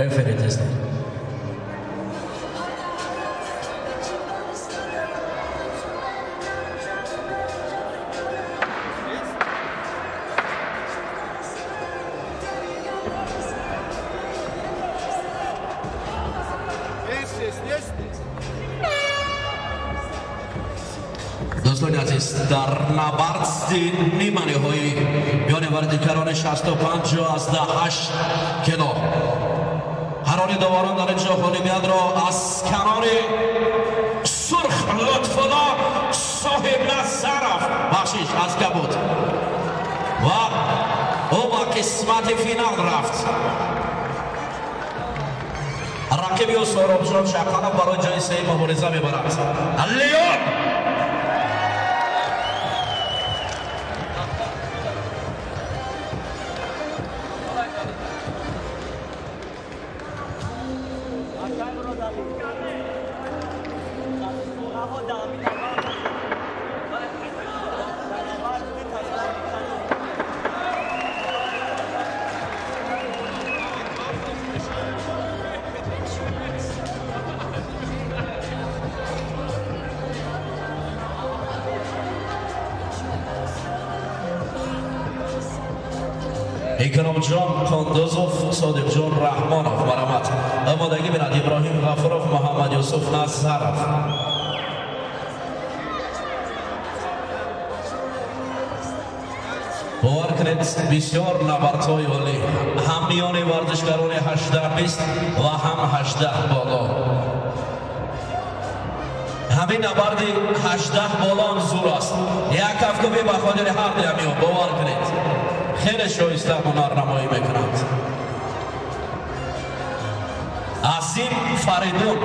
Referee testi. دوستان عزیز در نبرد نیمانی های میان ورزشکاران 65 از 8 کیلو حراری دواران در اینجا الیمپیاد را از کنار سرخ لطف‌الله صاحب نظرف بخشش از کبود و او با قسمت فینال رفت. رقیبی و سهراب جان شقانه برای جایزه مبارزه میبرد. لیون اکرام جان کندوزوف، صادق جان رحمانوف مرامت، آمادگی بیند ابراهیم غفوروف، محمد یوسف نصرف. باور کنید بسیار نبردهای عالی، هم میان ورزشکاران 18-20 و هم 18 بالا. همین نبرد 18 بالا زور است. یک افکوبی به خاطر هر دیمیو باور کنید. خیلی شایسته هنرنمایی میکنند. عظیم فریدون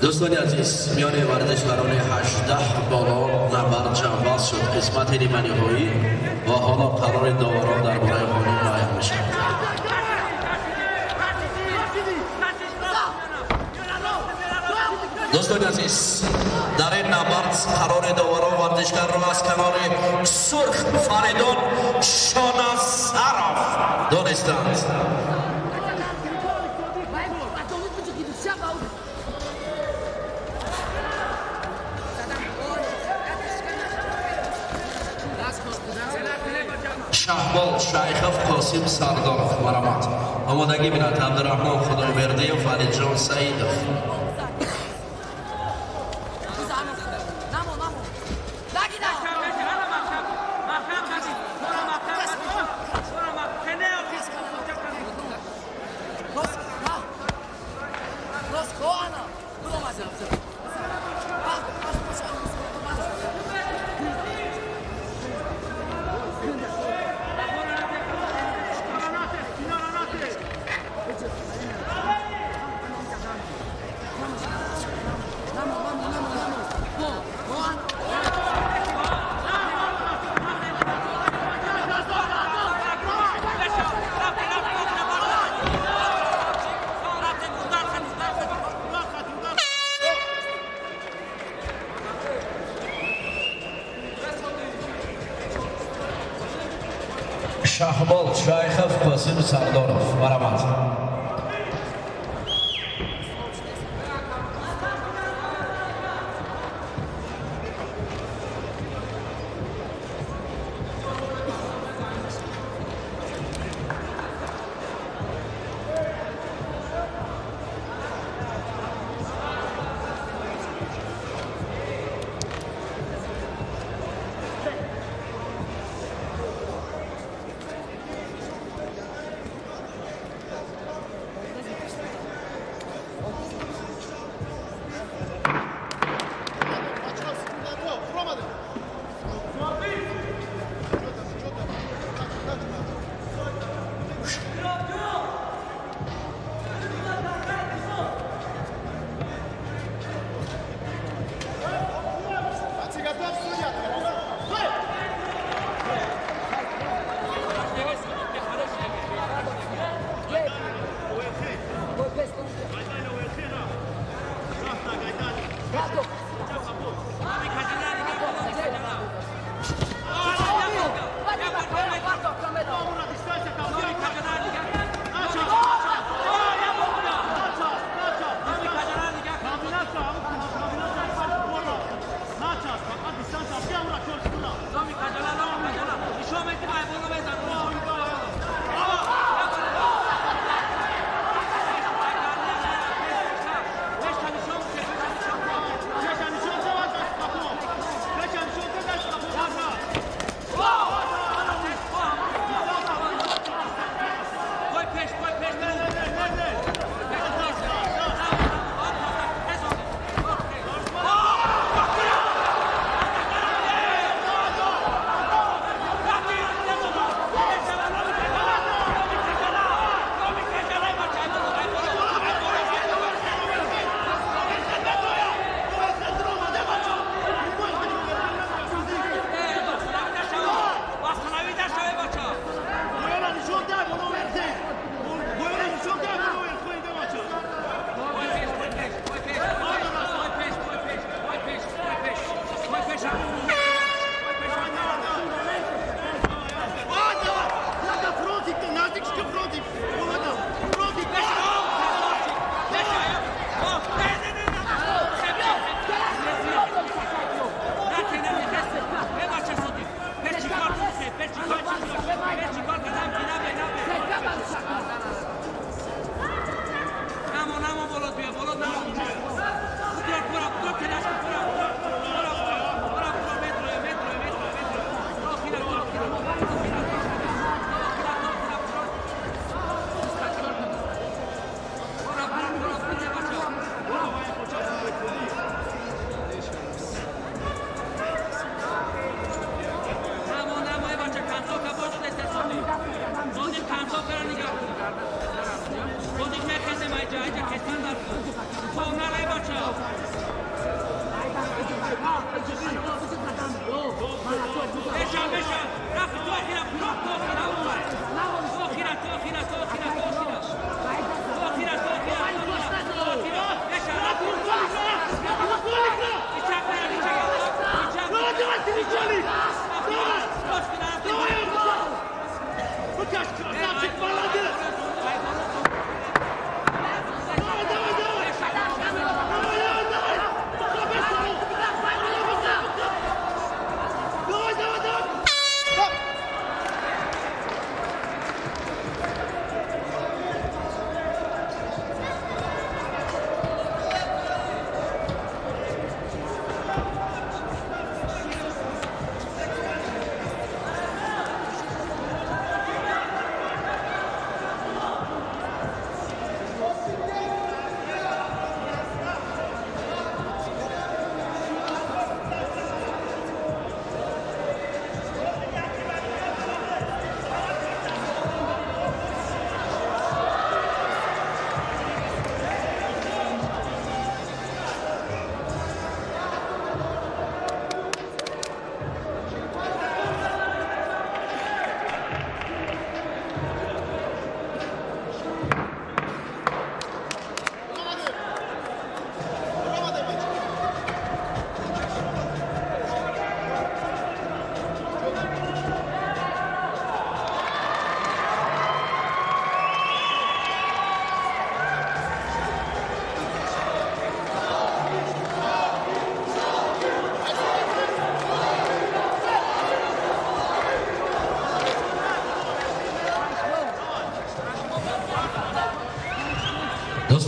دوستان عزیز، میان ورزشکاران 18 بالا نبرد جنبال شد. قسمت نیمه نهایی و حالا قرار داوران درباره قانون معین میشد. دوستان عزیز، در این نبرد قرار داوران ورزشکار را از کنار سرخ فریدون شانازرов دانستند. شهبال شایخов قاسم سردارov مرامت آمادگی بیند عبدالرحمن خدایبردی و فرید جان سعیدov. شهبال شایخov قاسم سردارov مرامت.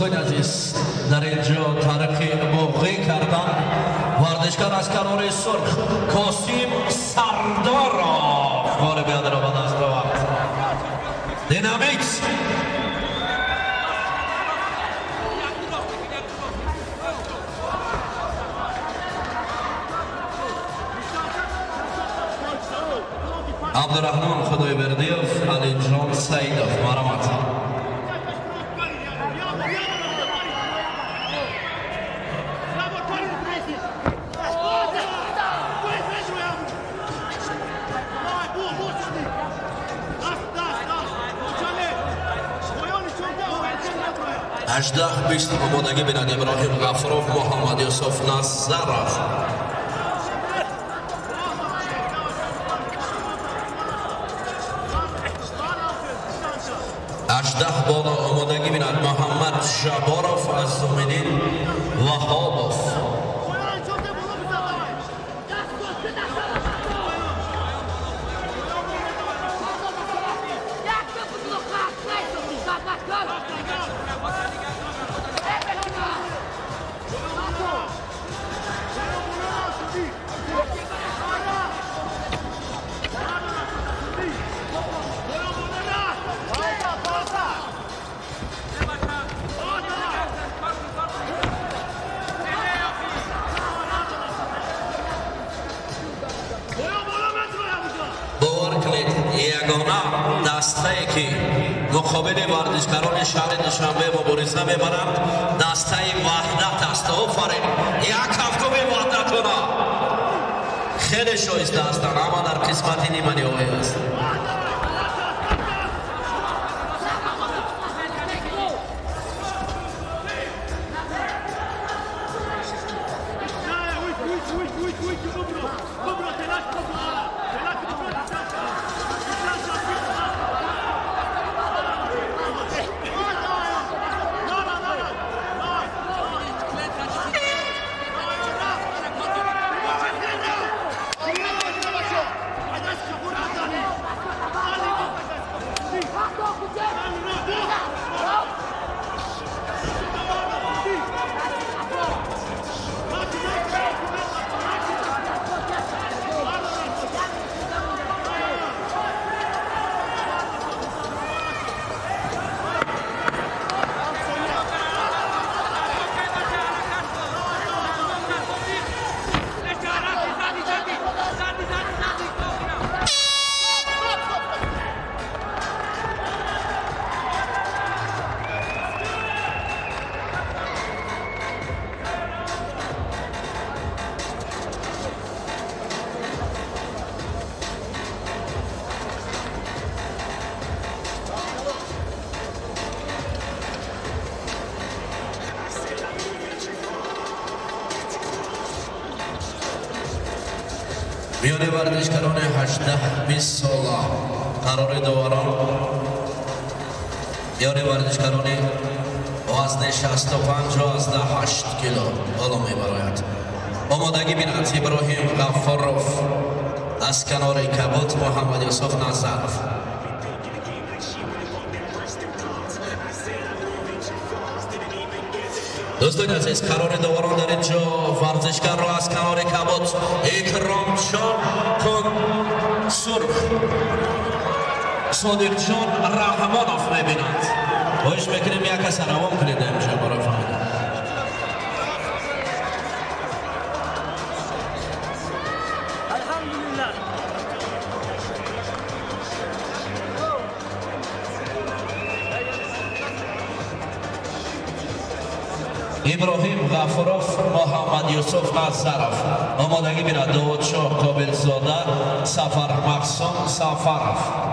دوستان عزیز در اینجا ترقی موقعی کردن ورزشکار از کنار سرخ کاسیم سردارov غالب بیادر آمد است به وقت دینامیکس عبدالرحمن خدای بردیف علی جان سیدов مرامت هجده 20 آمادگی بیند ابراهیم غفروف محمد یوسف نظرov هجده بالا آمادگی بیند محمد جبارov از زمینین وهابov یگانه دسته‌ای که مقابل ورزشکاران شهر دوشنبه مبارزه می‌برند دسته وحدت است. آفرین یک هفتم وحدتونه خیلی شایسته هستند اما در قسمت نیمه نهایی است. میان ورزشکاران 18-20 ساله قرار دوران یاری ورزشکاران وزن 65 و 8 کیلو بالا میبراید. آمادگی بیند ابراهیم غفروف از کنار کبوت محمد یوسف نظرov. دوستان عزیز قرار دوران در اینجا ورزشکار را از کنار کبوت اکرام جان کن سرخ صادق جان رحمانov میبینند. باش میکنیم یک کس روان کنید اینجا برای فهمیدن. ابراهیم غفروف محمد یوسف نظرov آمادگی بیند داودشاه کابلزاده سفر مقسم سفرov.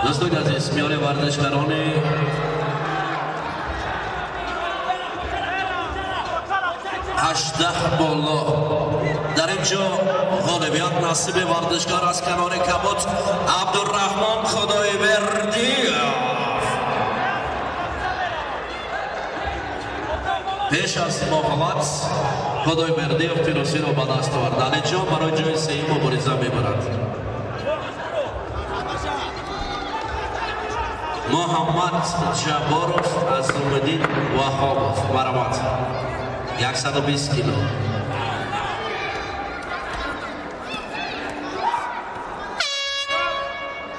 دوستان عزیز میان ورزشکاران هشده بالا در اینجا غالبیت نصیب ورزشکار از کنار کبوت عبدالرحمن خدایبردی پیش از مقابلت خدایبردی پیروزی را به دست آورد. علی جان برای جای سه‌ای مبارزه میبرد. محمد جباروف از اومدین وهابوف مرمت 120 کیلو.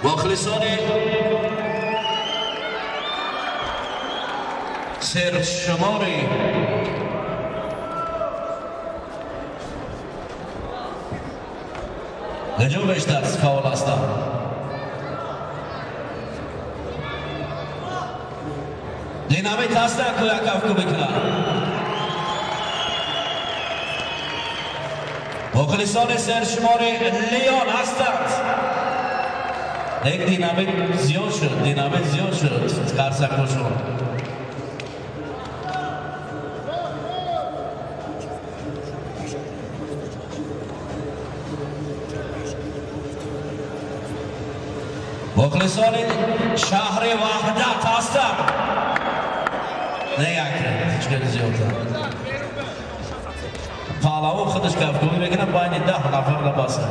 مخلصان سرشماری هجوم بیشتر فاول هستند. دینامیت هستند که یکف کو بکنند. مخلصان سرشماری لیون هستند. یک دینامیت زیاد شد قرصکوشون. مخلصان شهر وحدت هستند. نیاکرد چکر زیادتر پالاو خودش کفگوی بکنم باید 10 نفر لباسه.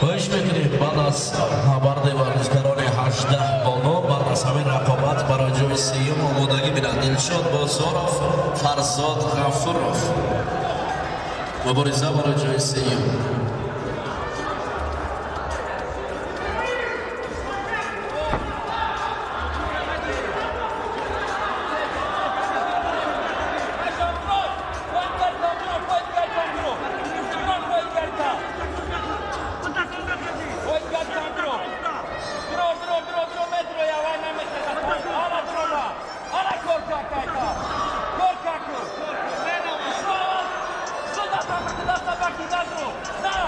خوش میکنید بعد از نبرد ورزشکاران 18 بالا بعد از همین رقابت برای جای سیوم آمادگی بینند. دلشاد بازاروف فرزاد غفوروف مبارزه برای جای سیوم. Dentro!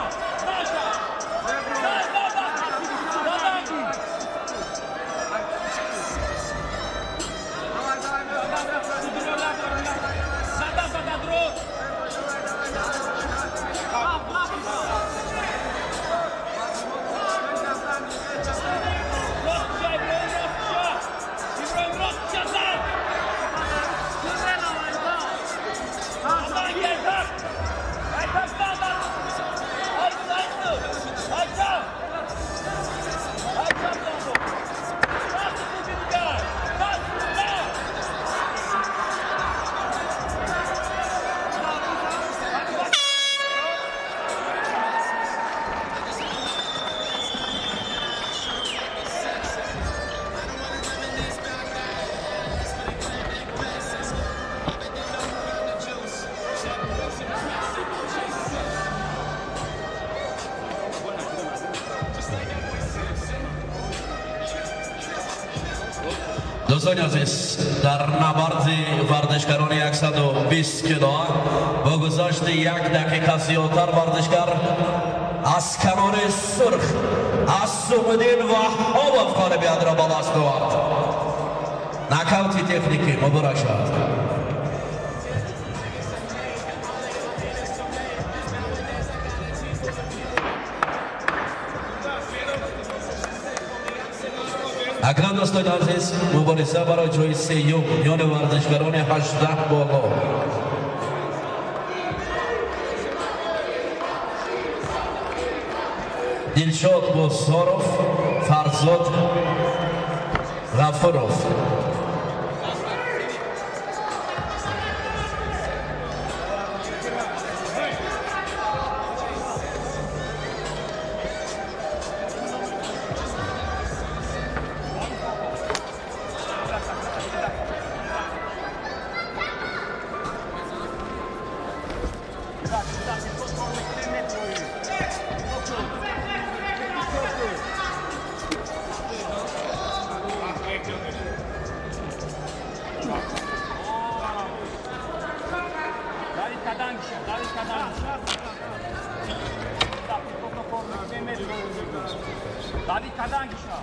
دوستان عزیز در نبرد ورزشکاران 120 کیلو با گذشت 1 دقیقه زیادتر ورزشکار از کنار سرخ عصومدین وهاب افغان بیاد را بالا استوارد نکاوتی تکنیکی مبارک شد. اکنون دوستان عزیز مبارزه برای جای سیوم میان ورزشکاران 18 بالا دلشاد بازارов فرزاد غفورov David Kadangisha.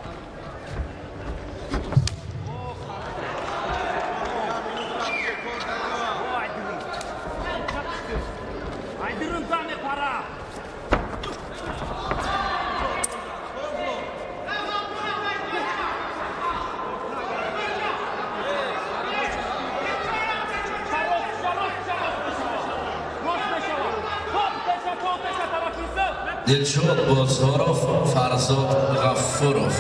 Aydırın tane para. دلشاد بازارov فرزاد غفورov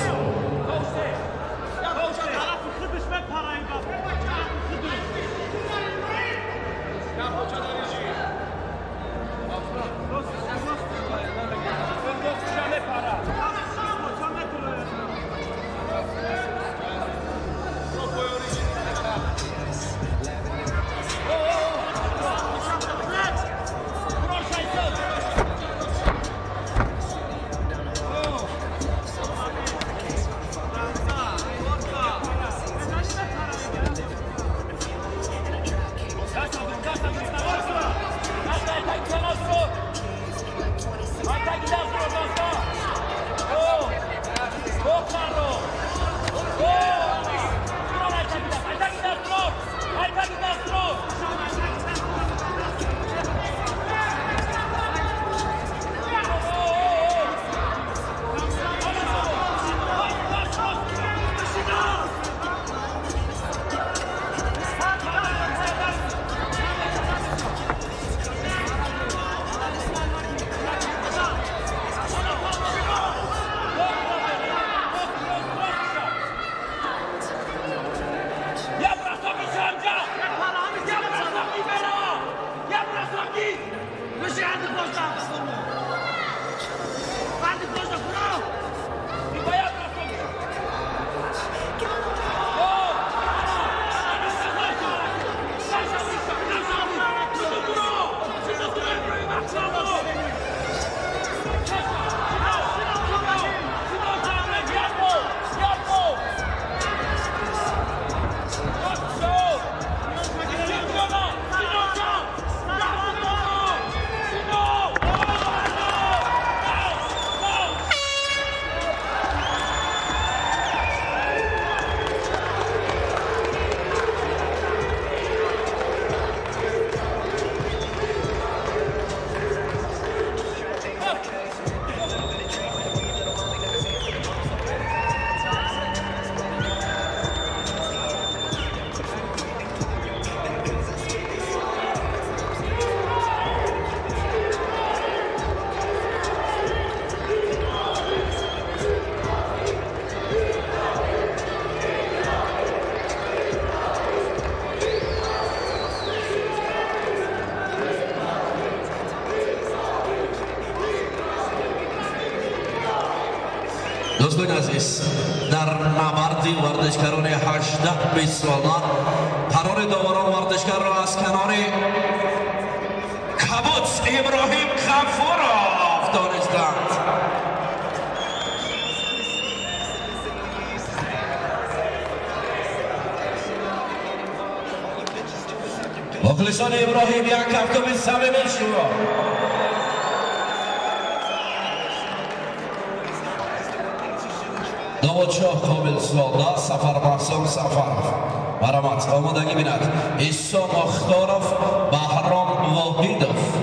دوستان عزیز در نبرد ورزشکاران 18 ساله قرار داوران ورزشکار را از کنار کبوتس ابراهیم غفورov دانستند. مخلصان ابراهیم یک هفتم صمیمی شما دوچاه کامل سوالده سفر محسوم سفر مرامت آمادگی بیند ایسا مختارف بهرام واحیدوف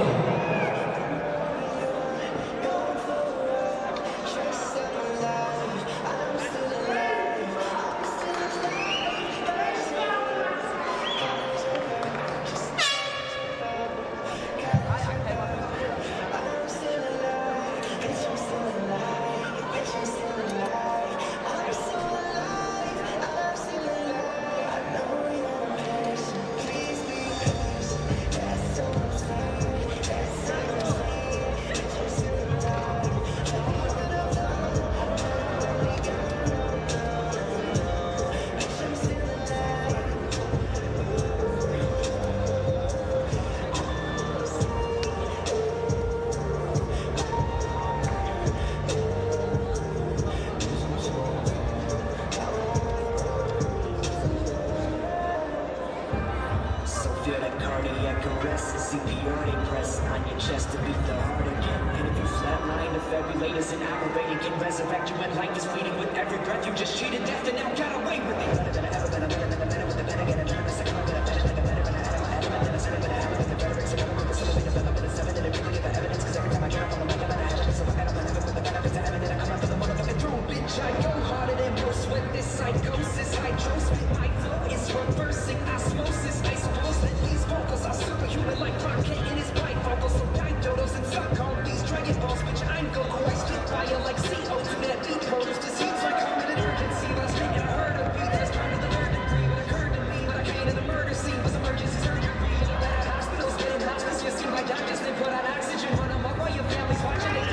Feel that cardiac arrest, CPR they press on your chest to beat the heart again. And if you flatline, defibrillators and operating can resurrect you when life is fleeting. With every breath you just cheated death and now got away with it. Better than I ever been, I'm better than I better with the better, get a better, a second, better, better than I better, better, better, better, better, better, better, better, with the rhetoric, so I'm with the civil development of seven, and if you look at the evidence, cause every time I drop on the mic, I'm gonna have it, so I gotta benefit with the benefits of heaven, and I come out for the motherfucking throne, bitch, I go harder than most with this psychosis, hydrosis, my flow is reversing osmosis, I suppose that these vocals are superhuman like Rocket in his bright vocals, so die dodos and suck on these Dragon Balls, bitch, I'm Goku, I spit fire like CO2, that deep produce disease like common and urgency, but I spit and I heard a beat that's trying to the third degree, what occurred to me, when I came to the murder scene was emergency surgery, and I'm at hospitals getting hospice, you seem like doctors, they put out oxygen, run them up while your family's watching, they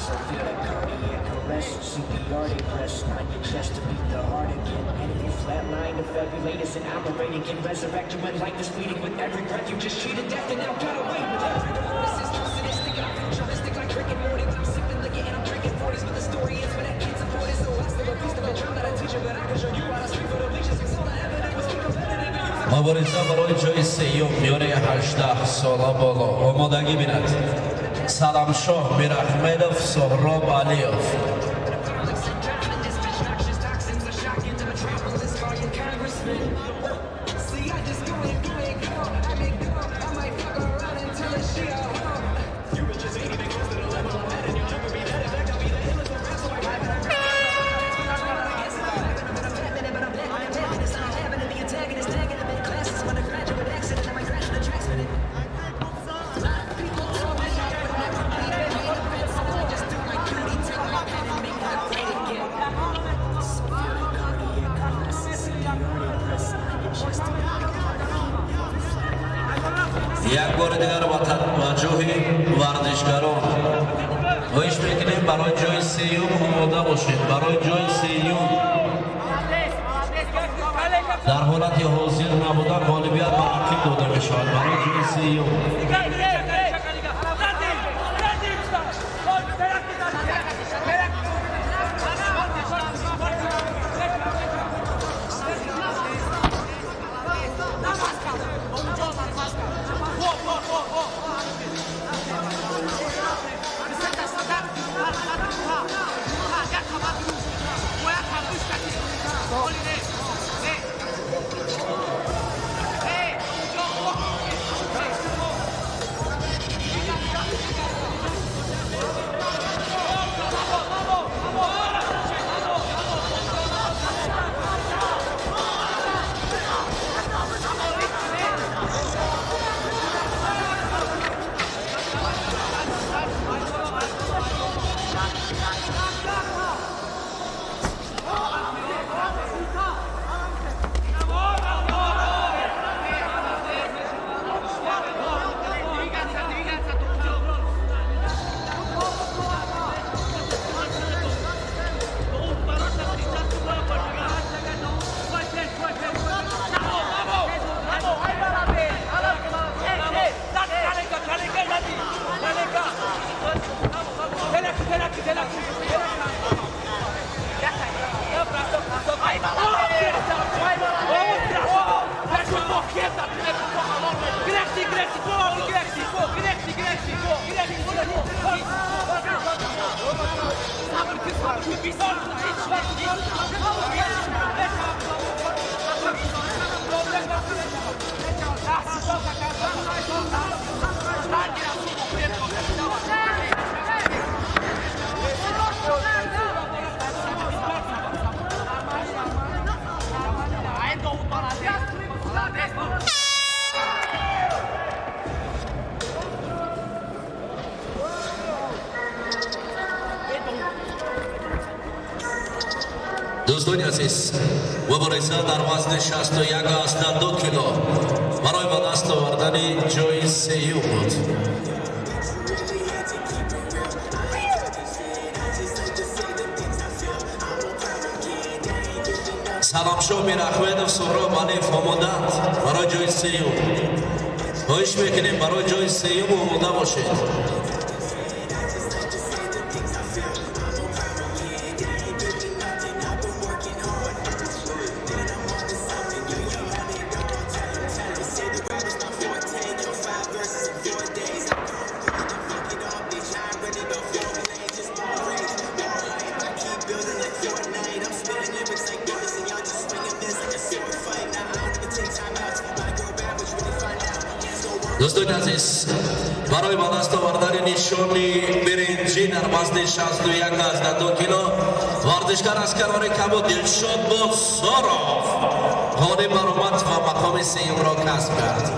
so feel that cardiac arrest, CPR they press on your chest to beat the heart again, and if you flatline, defibrillators and operating can resurrect you when life is fleeting. With every breath you just cheated death and now got away with it. This is too sadistic, I'm futuristic like Rick and Morty, when I'm sipping liquor and I'm drinking 40s, but the story is when that kid's afforded, so I still a beast of a drum that I teach you, but I can show you how to street for the bleachers, cause all the evidence was competitive and you مبارزه برای جای سیوم میانه 18 ساله بالا آمادگی بیند سلامشاه میرحمدوف سهراب علیوف یک بار دیگر با توجه ورزشکاران خواهش میکنیم برای جای سیوم آماده باشید. برای جای سیوم در حالت حاضر نبودن غالبیت به رقیب داده میشود. برای جای سیوم دوستان عزیز مبارزه در وزن 61 کیلو برای به دست آوردن جای سه‌یوم بود. سلامشو میر احمدov سهراب علیف آمادند برای جای سه‌یوم. خواهش میکنیم برای جای سه‌یوم آماده باشید. دوستان عزیز برای به دست آوردن نشانی برنجی در وزن 61 کیلو ورزشکار از کنار کبود دلشاد بوسارov غالب برآمد و مقام سه‌یوم را کسب کرد.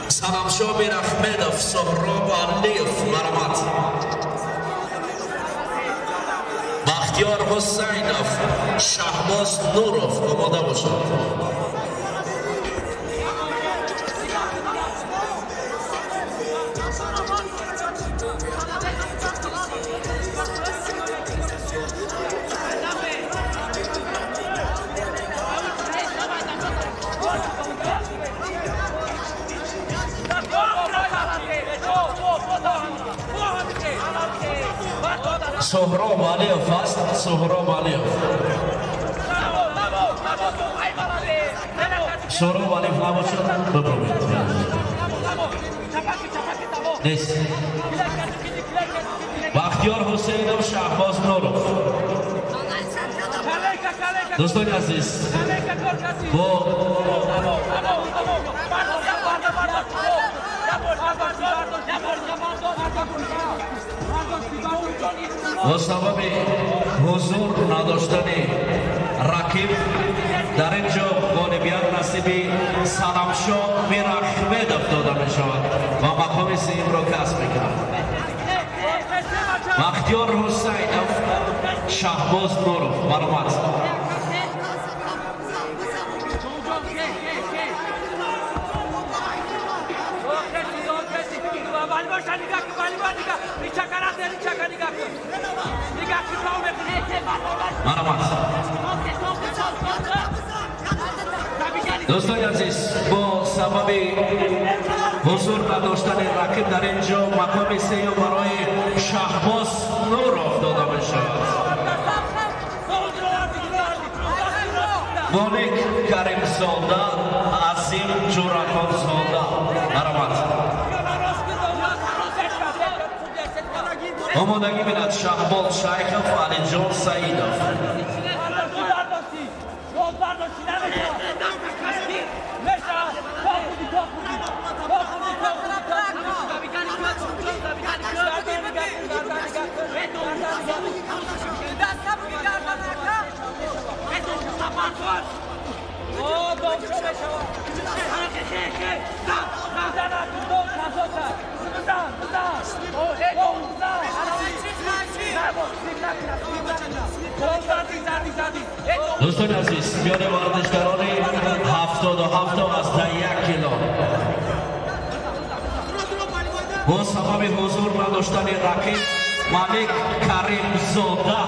سلامشو میر احمدov سهراب علیف برآمد. بختیار حسینov شهباز نورov آماده باشد. سهراب علیف است. سهراب علیف سهراب علیف نباشد ببرمید نیست. بختیار حسینov شهباز نورov. دوستان عزیز با سبب حضور نداشتن رقیب در اینجا غالبیت نصیب سلامشو میر احمدov داده می شود و مقام سه‌یوم را کسب می کند. بختیار حسینov شهباز نورov برآمد. دوستان عزیز با سبب حضور نداشتن رقیب در اینجا مقام سه‌یوم برای شهباز نورov داده می شود. مالک کریم زاده عظیم جورخان زاده برآمد. آمادگی بیند شهبال شیخov علیجان سعیدov. دوستان عزیز میان ورزشکاران 77 از 1 کیلو با سبب حضور نداشتن رقیب مالک کریم زاده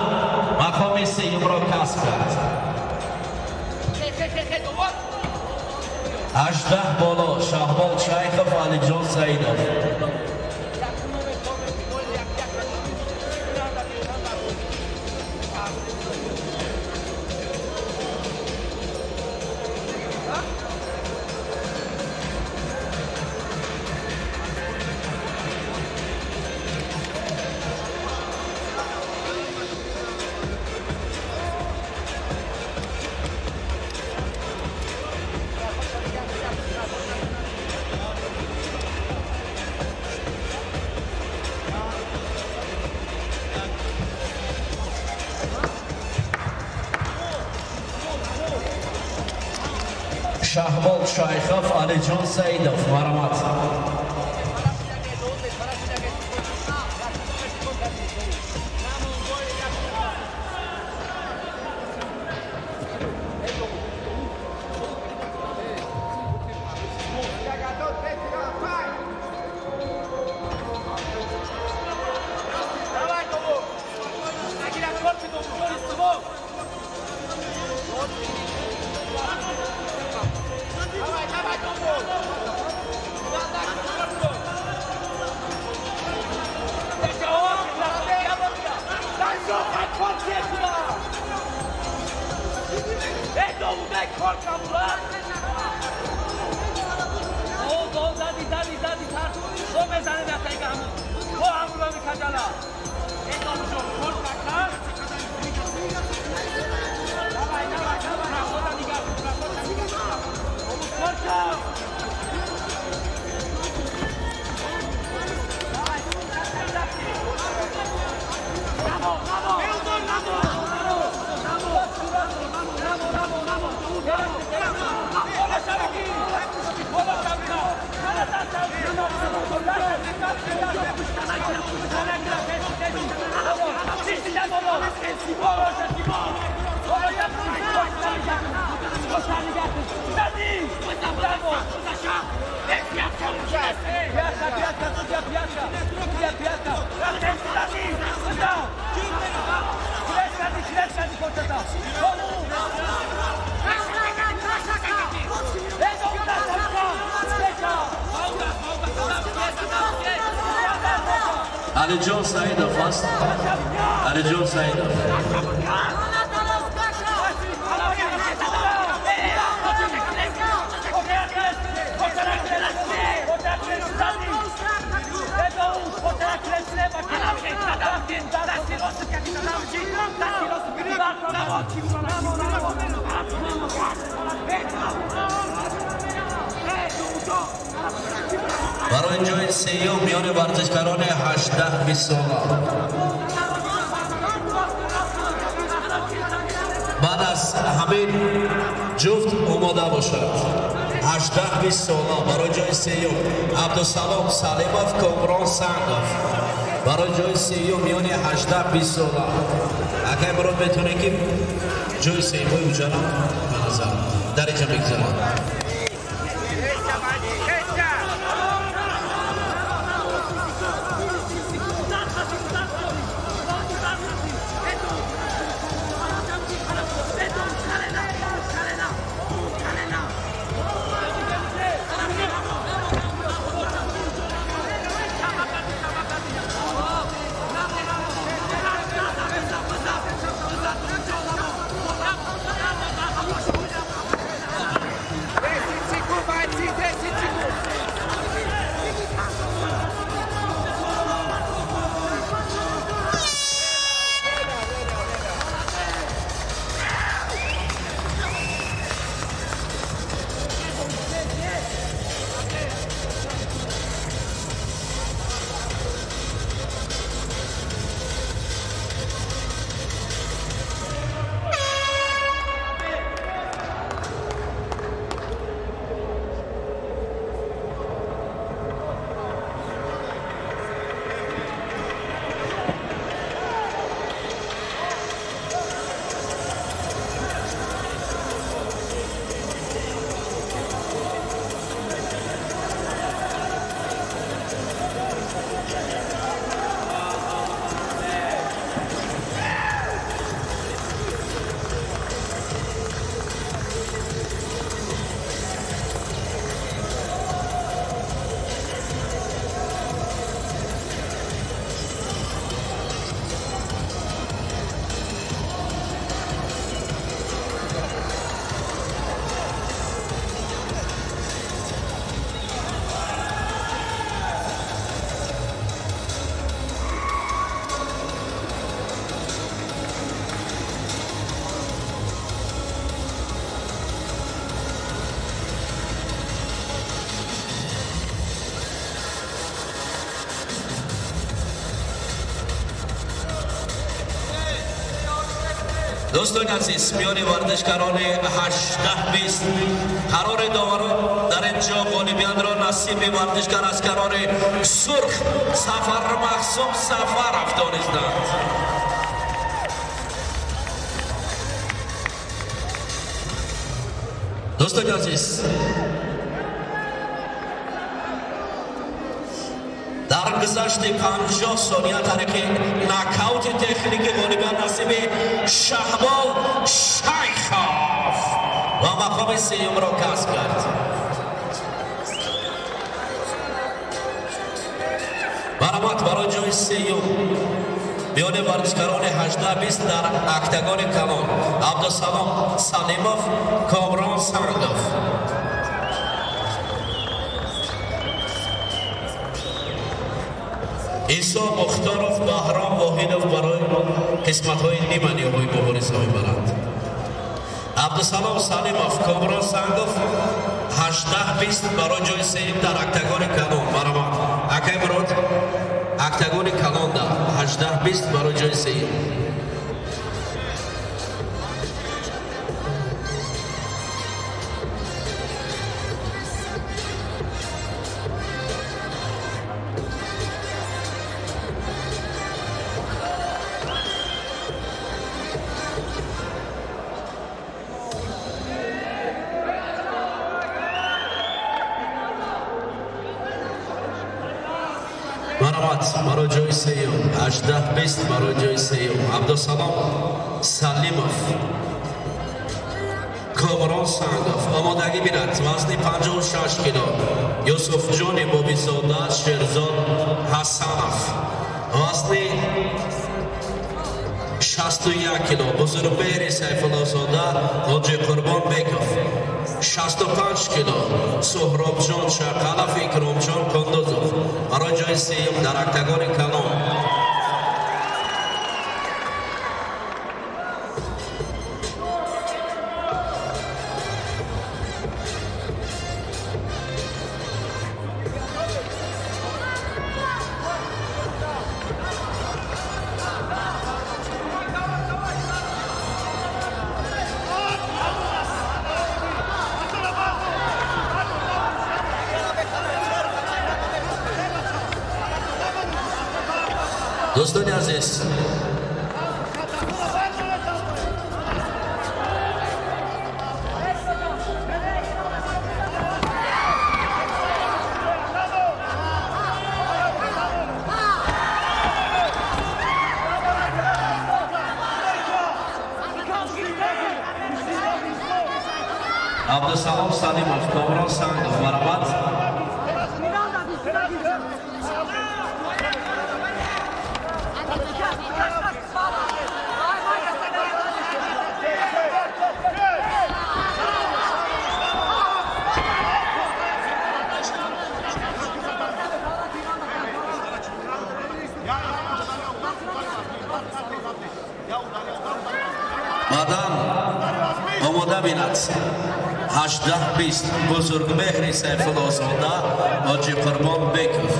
مقام سه‌یوم را کسب کرد. 18 بالا شهبال شیخov علیجان سعیدov. Shahbol Shaykhov, Alijon Saidov. Marhamat. Alijon Saidov first. Alijon Saidov. برای جای سیوم میان ورزشکاران 18-20 ساله بعد از همین جفت آماده باشد. 18-20 ساله برای جای سیوم عبدالسلام سلیمov کامران سنگov برای جای سیوم میان 18-20 ساله اگر برای بتونه که جای سیوم اونجا به نظر درجه بگذارم. دوستان عزیز میان ورزشکاران 18-20 قرار در اینجا غالیبیان را نصیب ورزشکار اسکران سرخ سفر مخصوم سفر افغانستان. دوستان عزیز در گذشت 50 ثانیه طریق ناکاوت تکنیک غالیبیان نصیب شهبال شیخوف و مقام سیوم را کسب کرد. برآمد برای جای سیوم میان ورزشکاران 18-20 در اکتاگون کلان عبدالسلام سلیموف، کامران سنگوف. ایسا مختاروف بهرام واحدوف برای قسمت‌های نیمه های مبارزه می‌برند. عبدالسلام سلیموف، کامران سنگوف 18-20 برای جای سیوم در اکتاگون کلان برآمد. اکای مراد اکتاگون کلان در 18-20 برای جای سیوم. برای جای سیوم 18-20 برای جای سیوم عبدالسلام سلیموف، کامران سنگوف. آمادگی بیند وزن 56 کیلو یوسف جان بابیزاده شیرزاد حسنوف، وزن 61 کیلو بزرگوار سیفالله زاده حاجی قربان بیکوف، 65 کیلو سهراب جان شقلف اکرام جان کندوزوف برای جای سیوم در اکتاگون کلان. دوستان عزیز عبدالسلام سلیموف، کامران سنگوف برآمد. مادام آماده بیند 18-20 بزرگ مهری سیفالله زاده حاجی قربان بیکوف.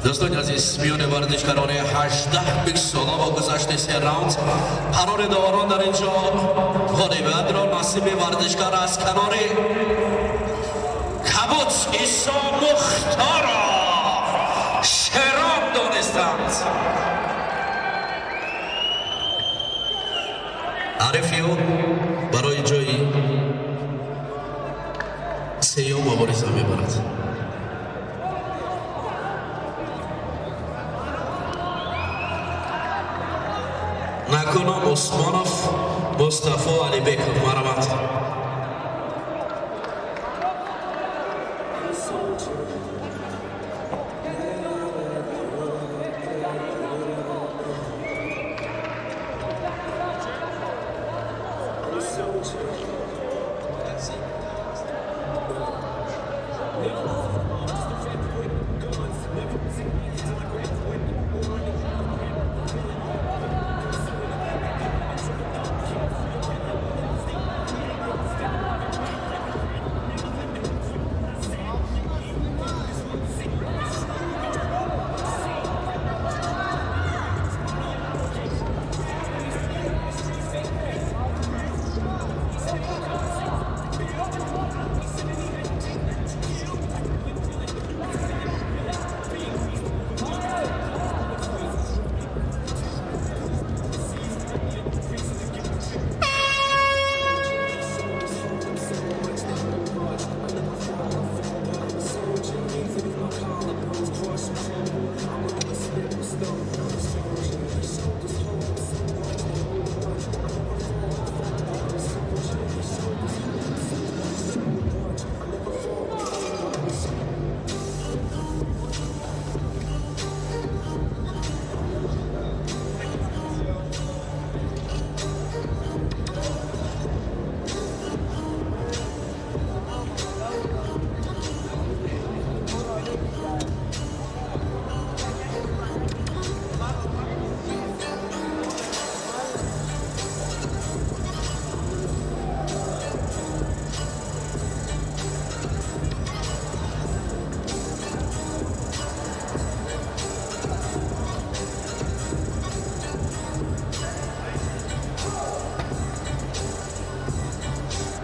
دوستان عزیز میان ورزشکاران 18 ساله با گذشت 3 راوند قرار داوران در اینجا غالبیت را نصیب ورزشکار از کنار کبوت عیسی مختار شراب دانستند. عارفیو برای جایی سیوم مبارزه میبرد. نکنم عثمانوف مصطفی علی بیک مرمت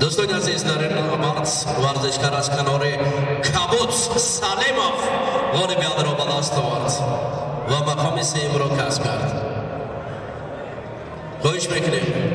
دوستان عزیز در این مرد ورزشکار از کنار کابوت سلیمов الیمپیاد را به دست آورد و مقام سوم را کسب کرد. خواهش میکنیم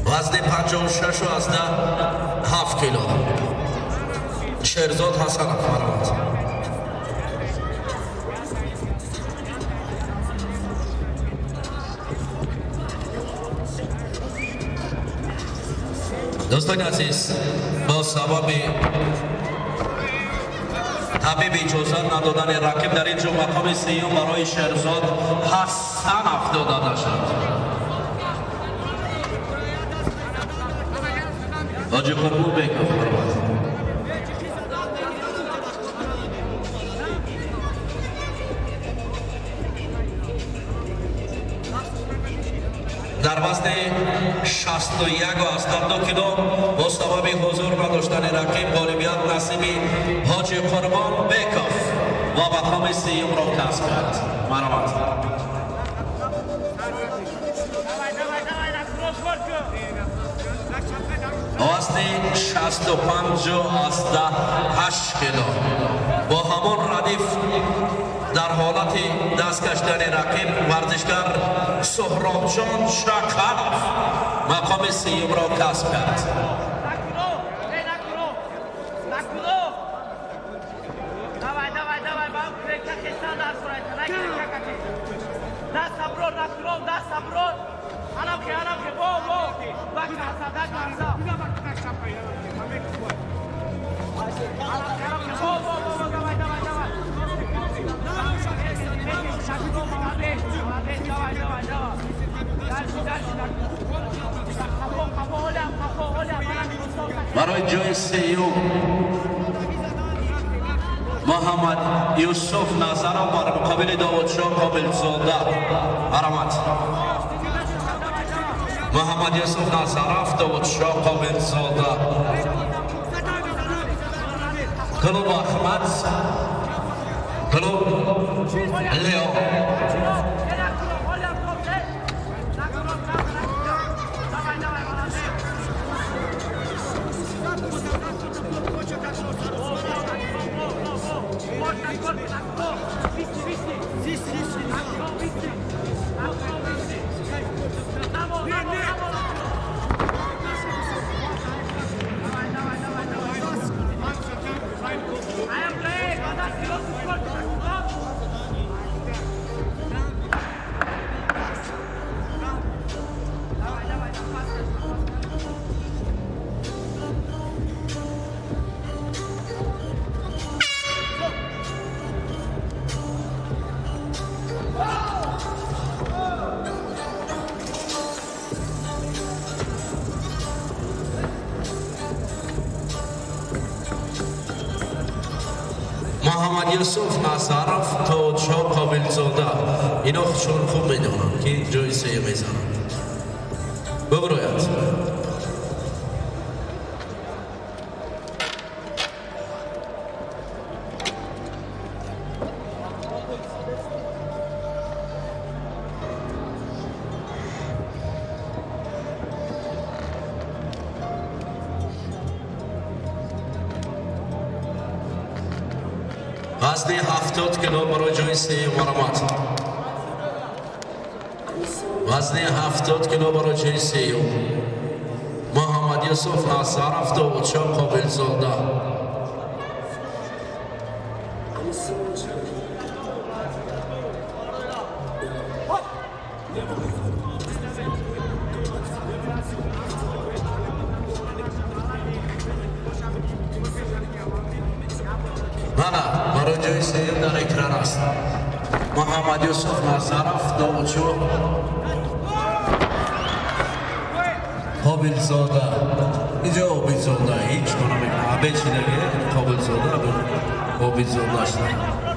وزن 56 و از 7 کیلو شهرزاد حسنов مرحمت. دوستان عزیز با سبب طبیب اجازه ندادن رقیب در اینجا مقام سوم برای شهرزاد حسنов داده شد. حاجی قربون بیکاف مرحمت. در وزن 61 و 82 کیلو با سبب حضور نداشتن رقیب الیمپیاد نصیب حاجی قربان بیکاف و مقام سوم را کسب کرد. مرحمت. وزن 65 و 8 کیلو با همان ردیف در حالت دست کشیدن رقیب ورزشکار سهرابجان شاکرов مقام سوم را کسب کرد. برای جای سوم محمد یوسف نظرov بر مقابل داودشاه قابلزاده مرحمت. محمد یوسف نظرov داودشاه قابلزاده. کلوب احمد کلوب لیو. محمد یوسف نظرov داودشاه قابلزاده اینا خودشون خوب میدونن که جای سوم میزنند. ببراید وزن 70 کیلو برای جای سوم مرحمت. وزن 70 کیلو برای جای سوم محمد یوسف نظرov داودشاه قابلزاده. برای جای سوم در اکران است. محمد یوسف نظرov داودشاه قابلزاده. اینجا اوبیزودا هیچ کنم آبی چی دیگه اوبیزودا اوبیزودا شده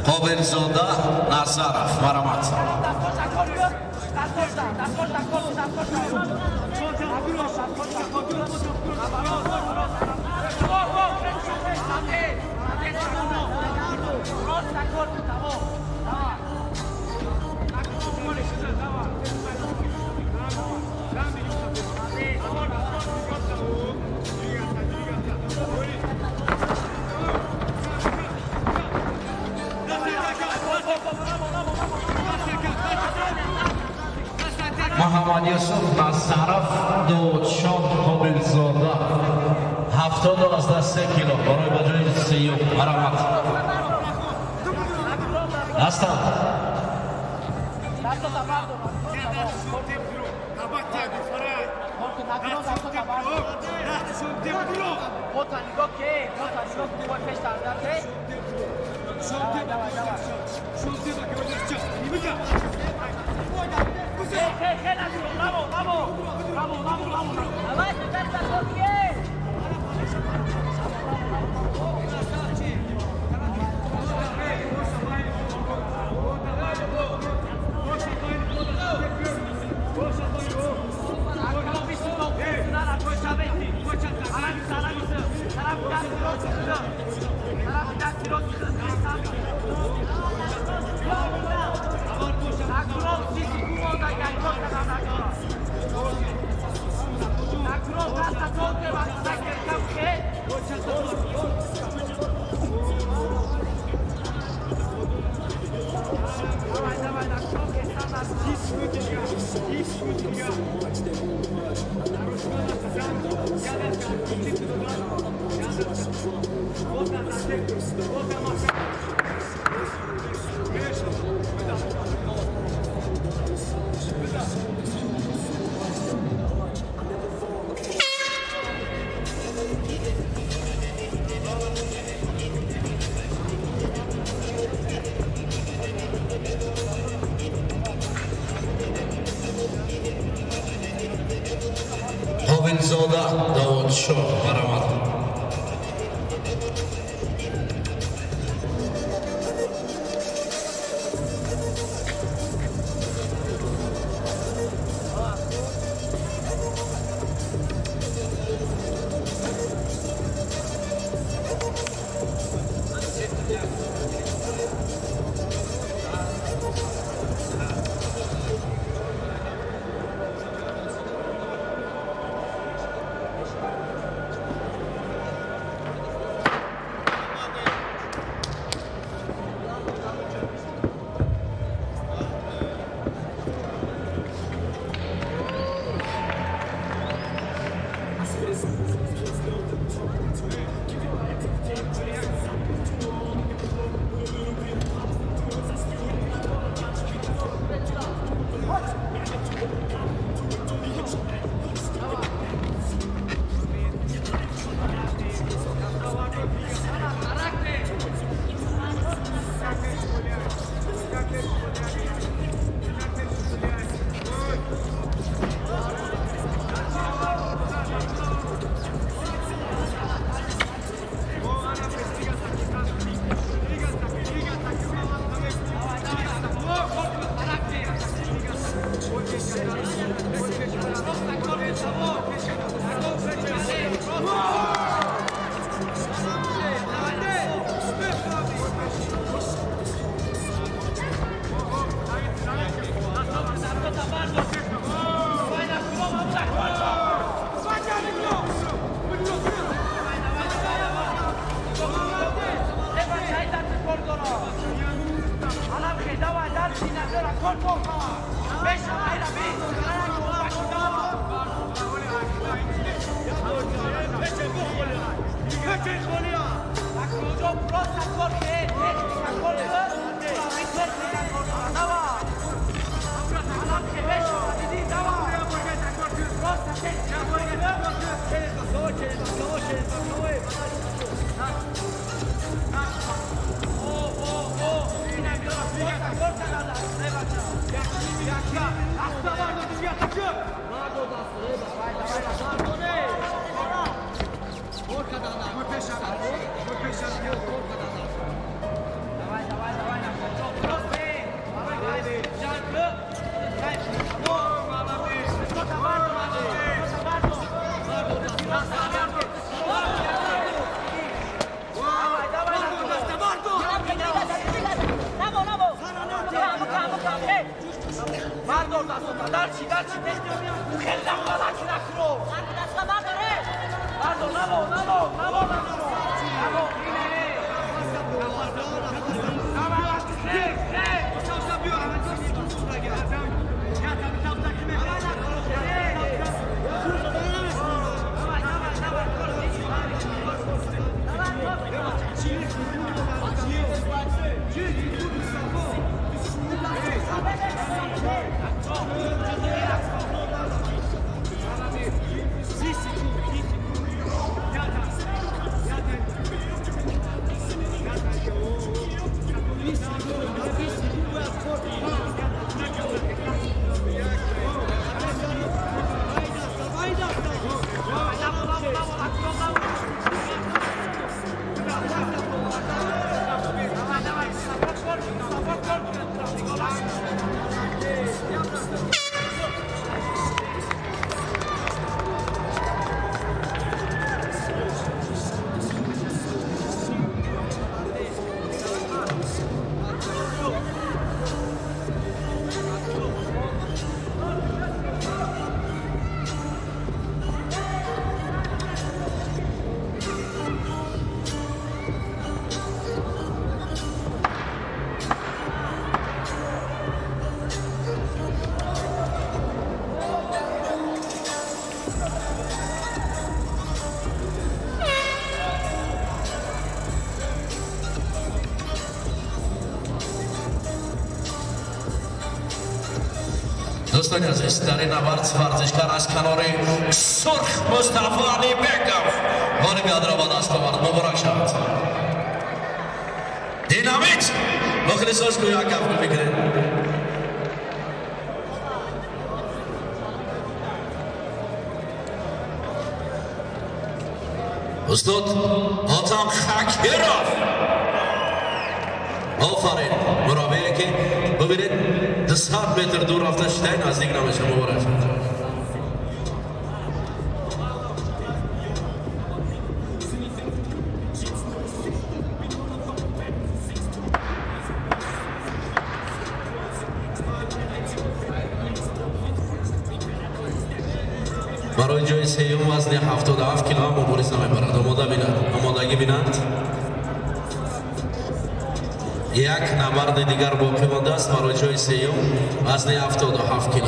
Qobilzoda Nazarov Maramat Muhammad Yusuf Nazarov Dovudshon Qobilzoda 73 kilo برای بجای 30 Maramat Aslan Qobilzoda Dovudshon Maramat Prosta دوستان عزیز در این نبرد ورزشکار از کنار سرخ مصطفی علی بکف بارگاد را با دست آورد. مبارک شود. دینامیت مخلصاش کو یک کف بگیره. استاد آتام خاکیرov آفرین مرابطه که ببینید 200 متر دور رفته شده نزدیک نمیشه. مبارک شد. برای جای سیوم وزن 77 کیلو مبارزه میبرد. آمادگی بینند. یک نبرد دیگر باقی مانده است برای جای سیوم وزن 77 کیلو.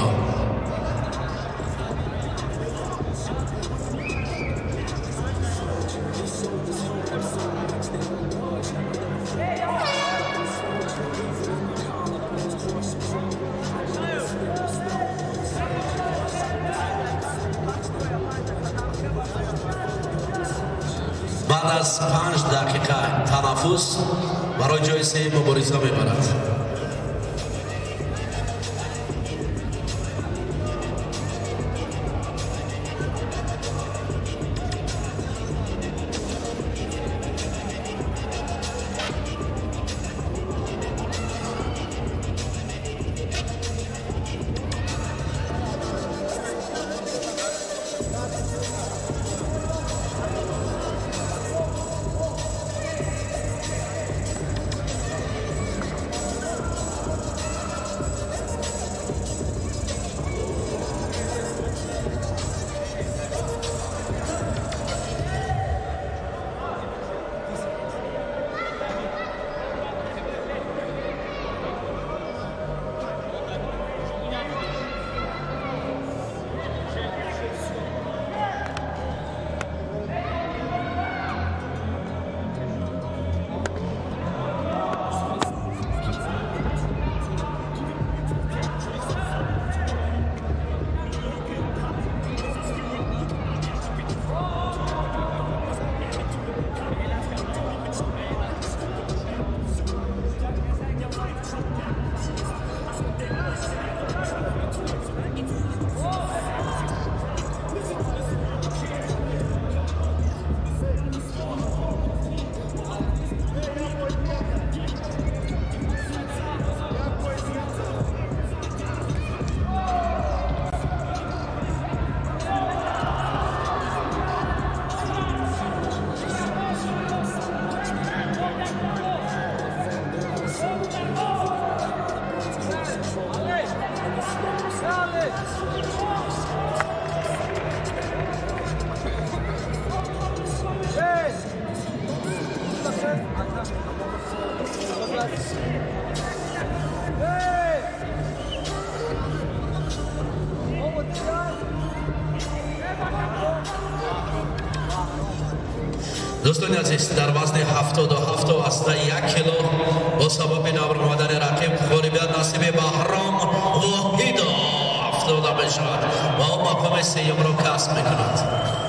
بعد از 5 دقیقه تنفس برای جای سیوم مبارزه میبرد. دوستان عزیز در وزن 77 است 1 کیلو با سبب نبر آمدن رقیب غالبیت نصیب بهرام واحد 70 می شود و او مقام سیوم را کسب می کند.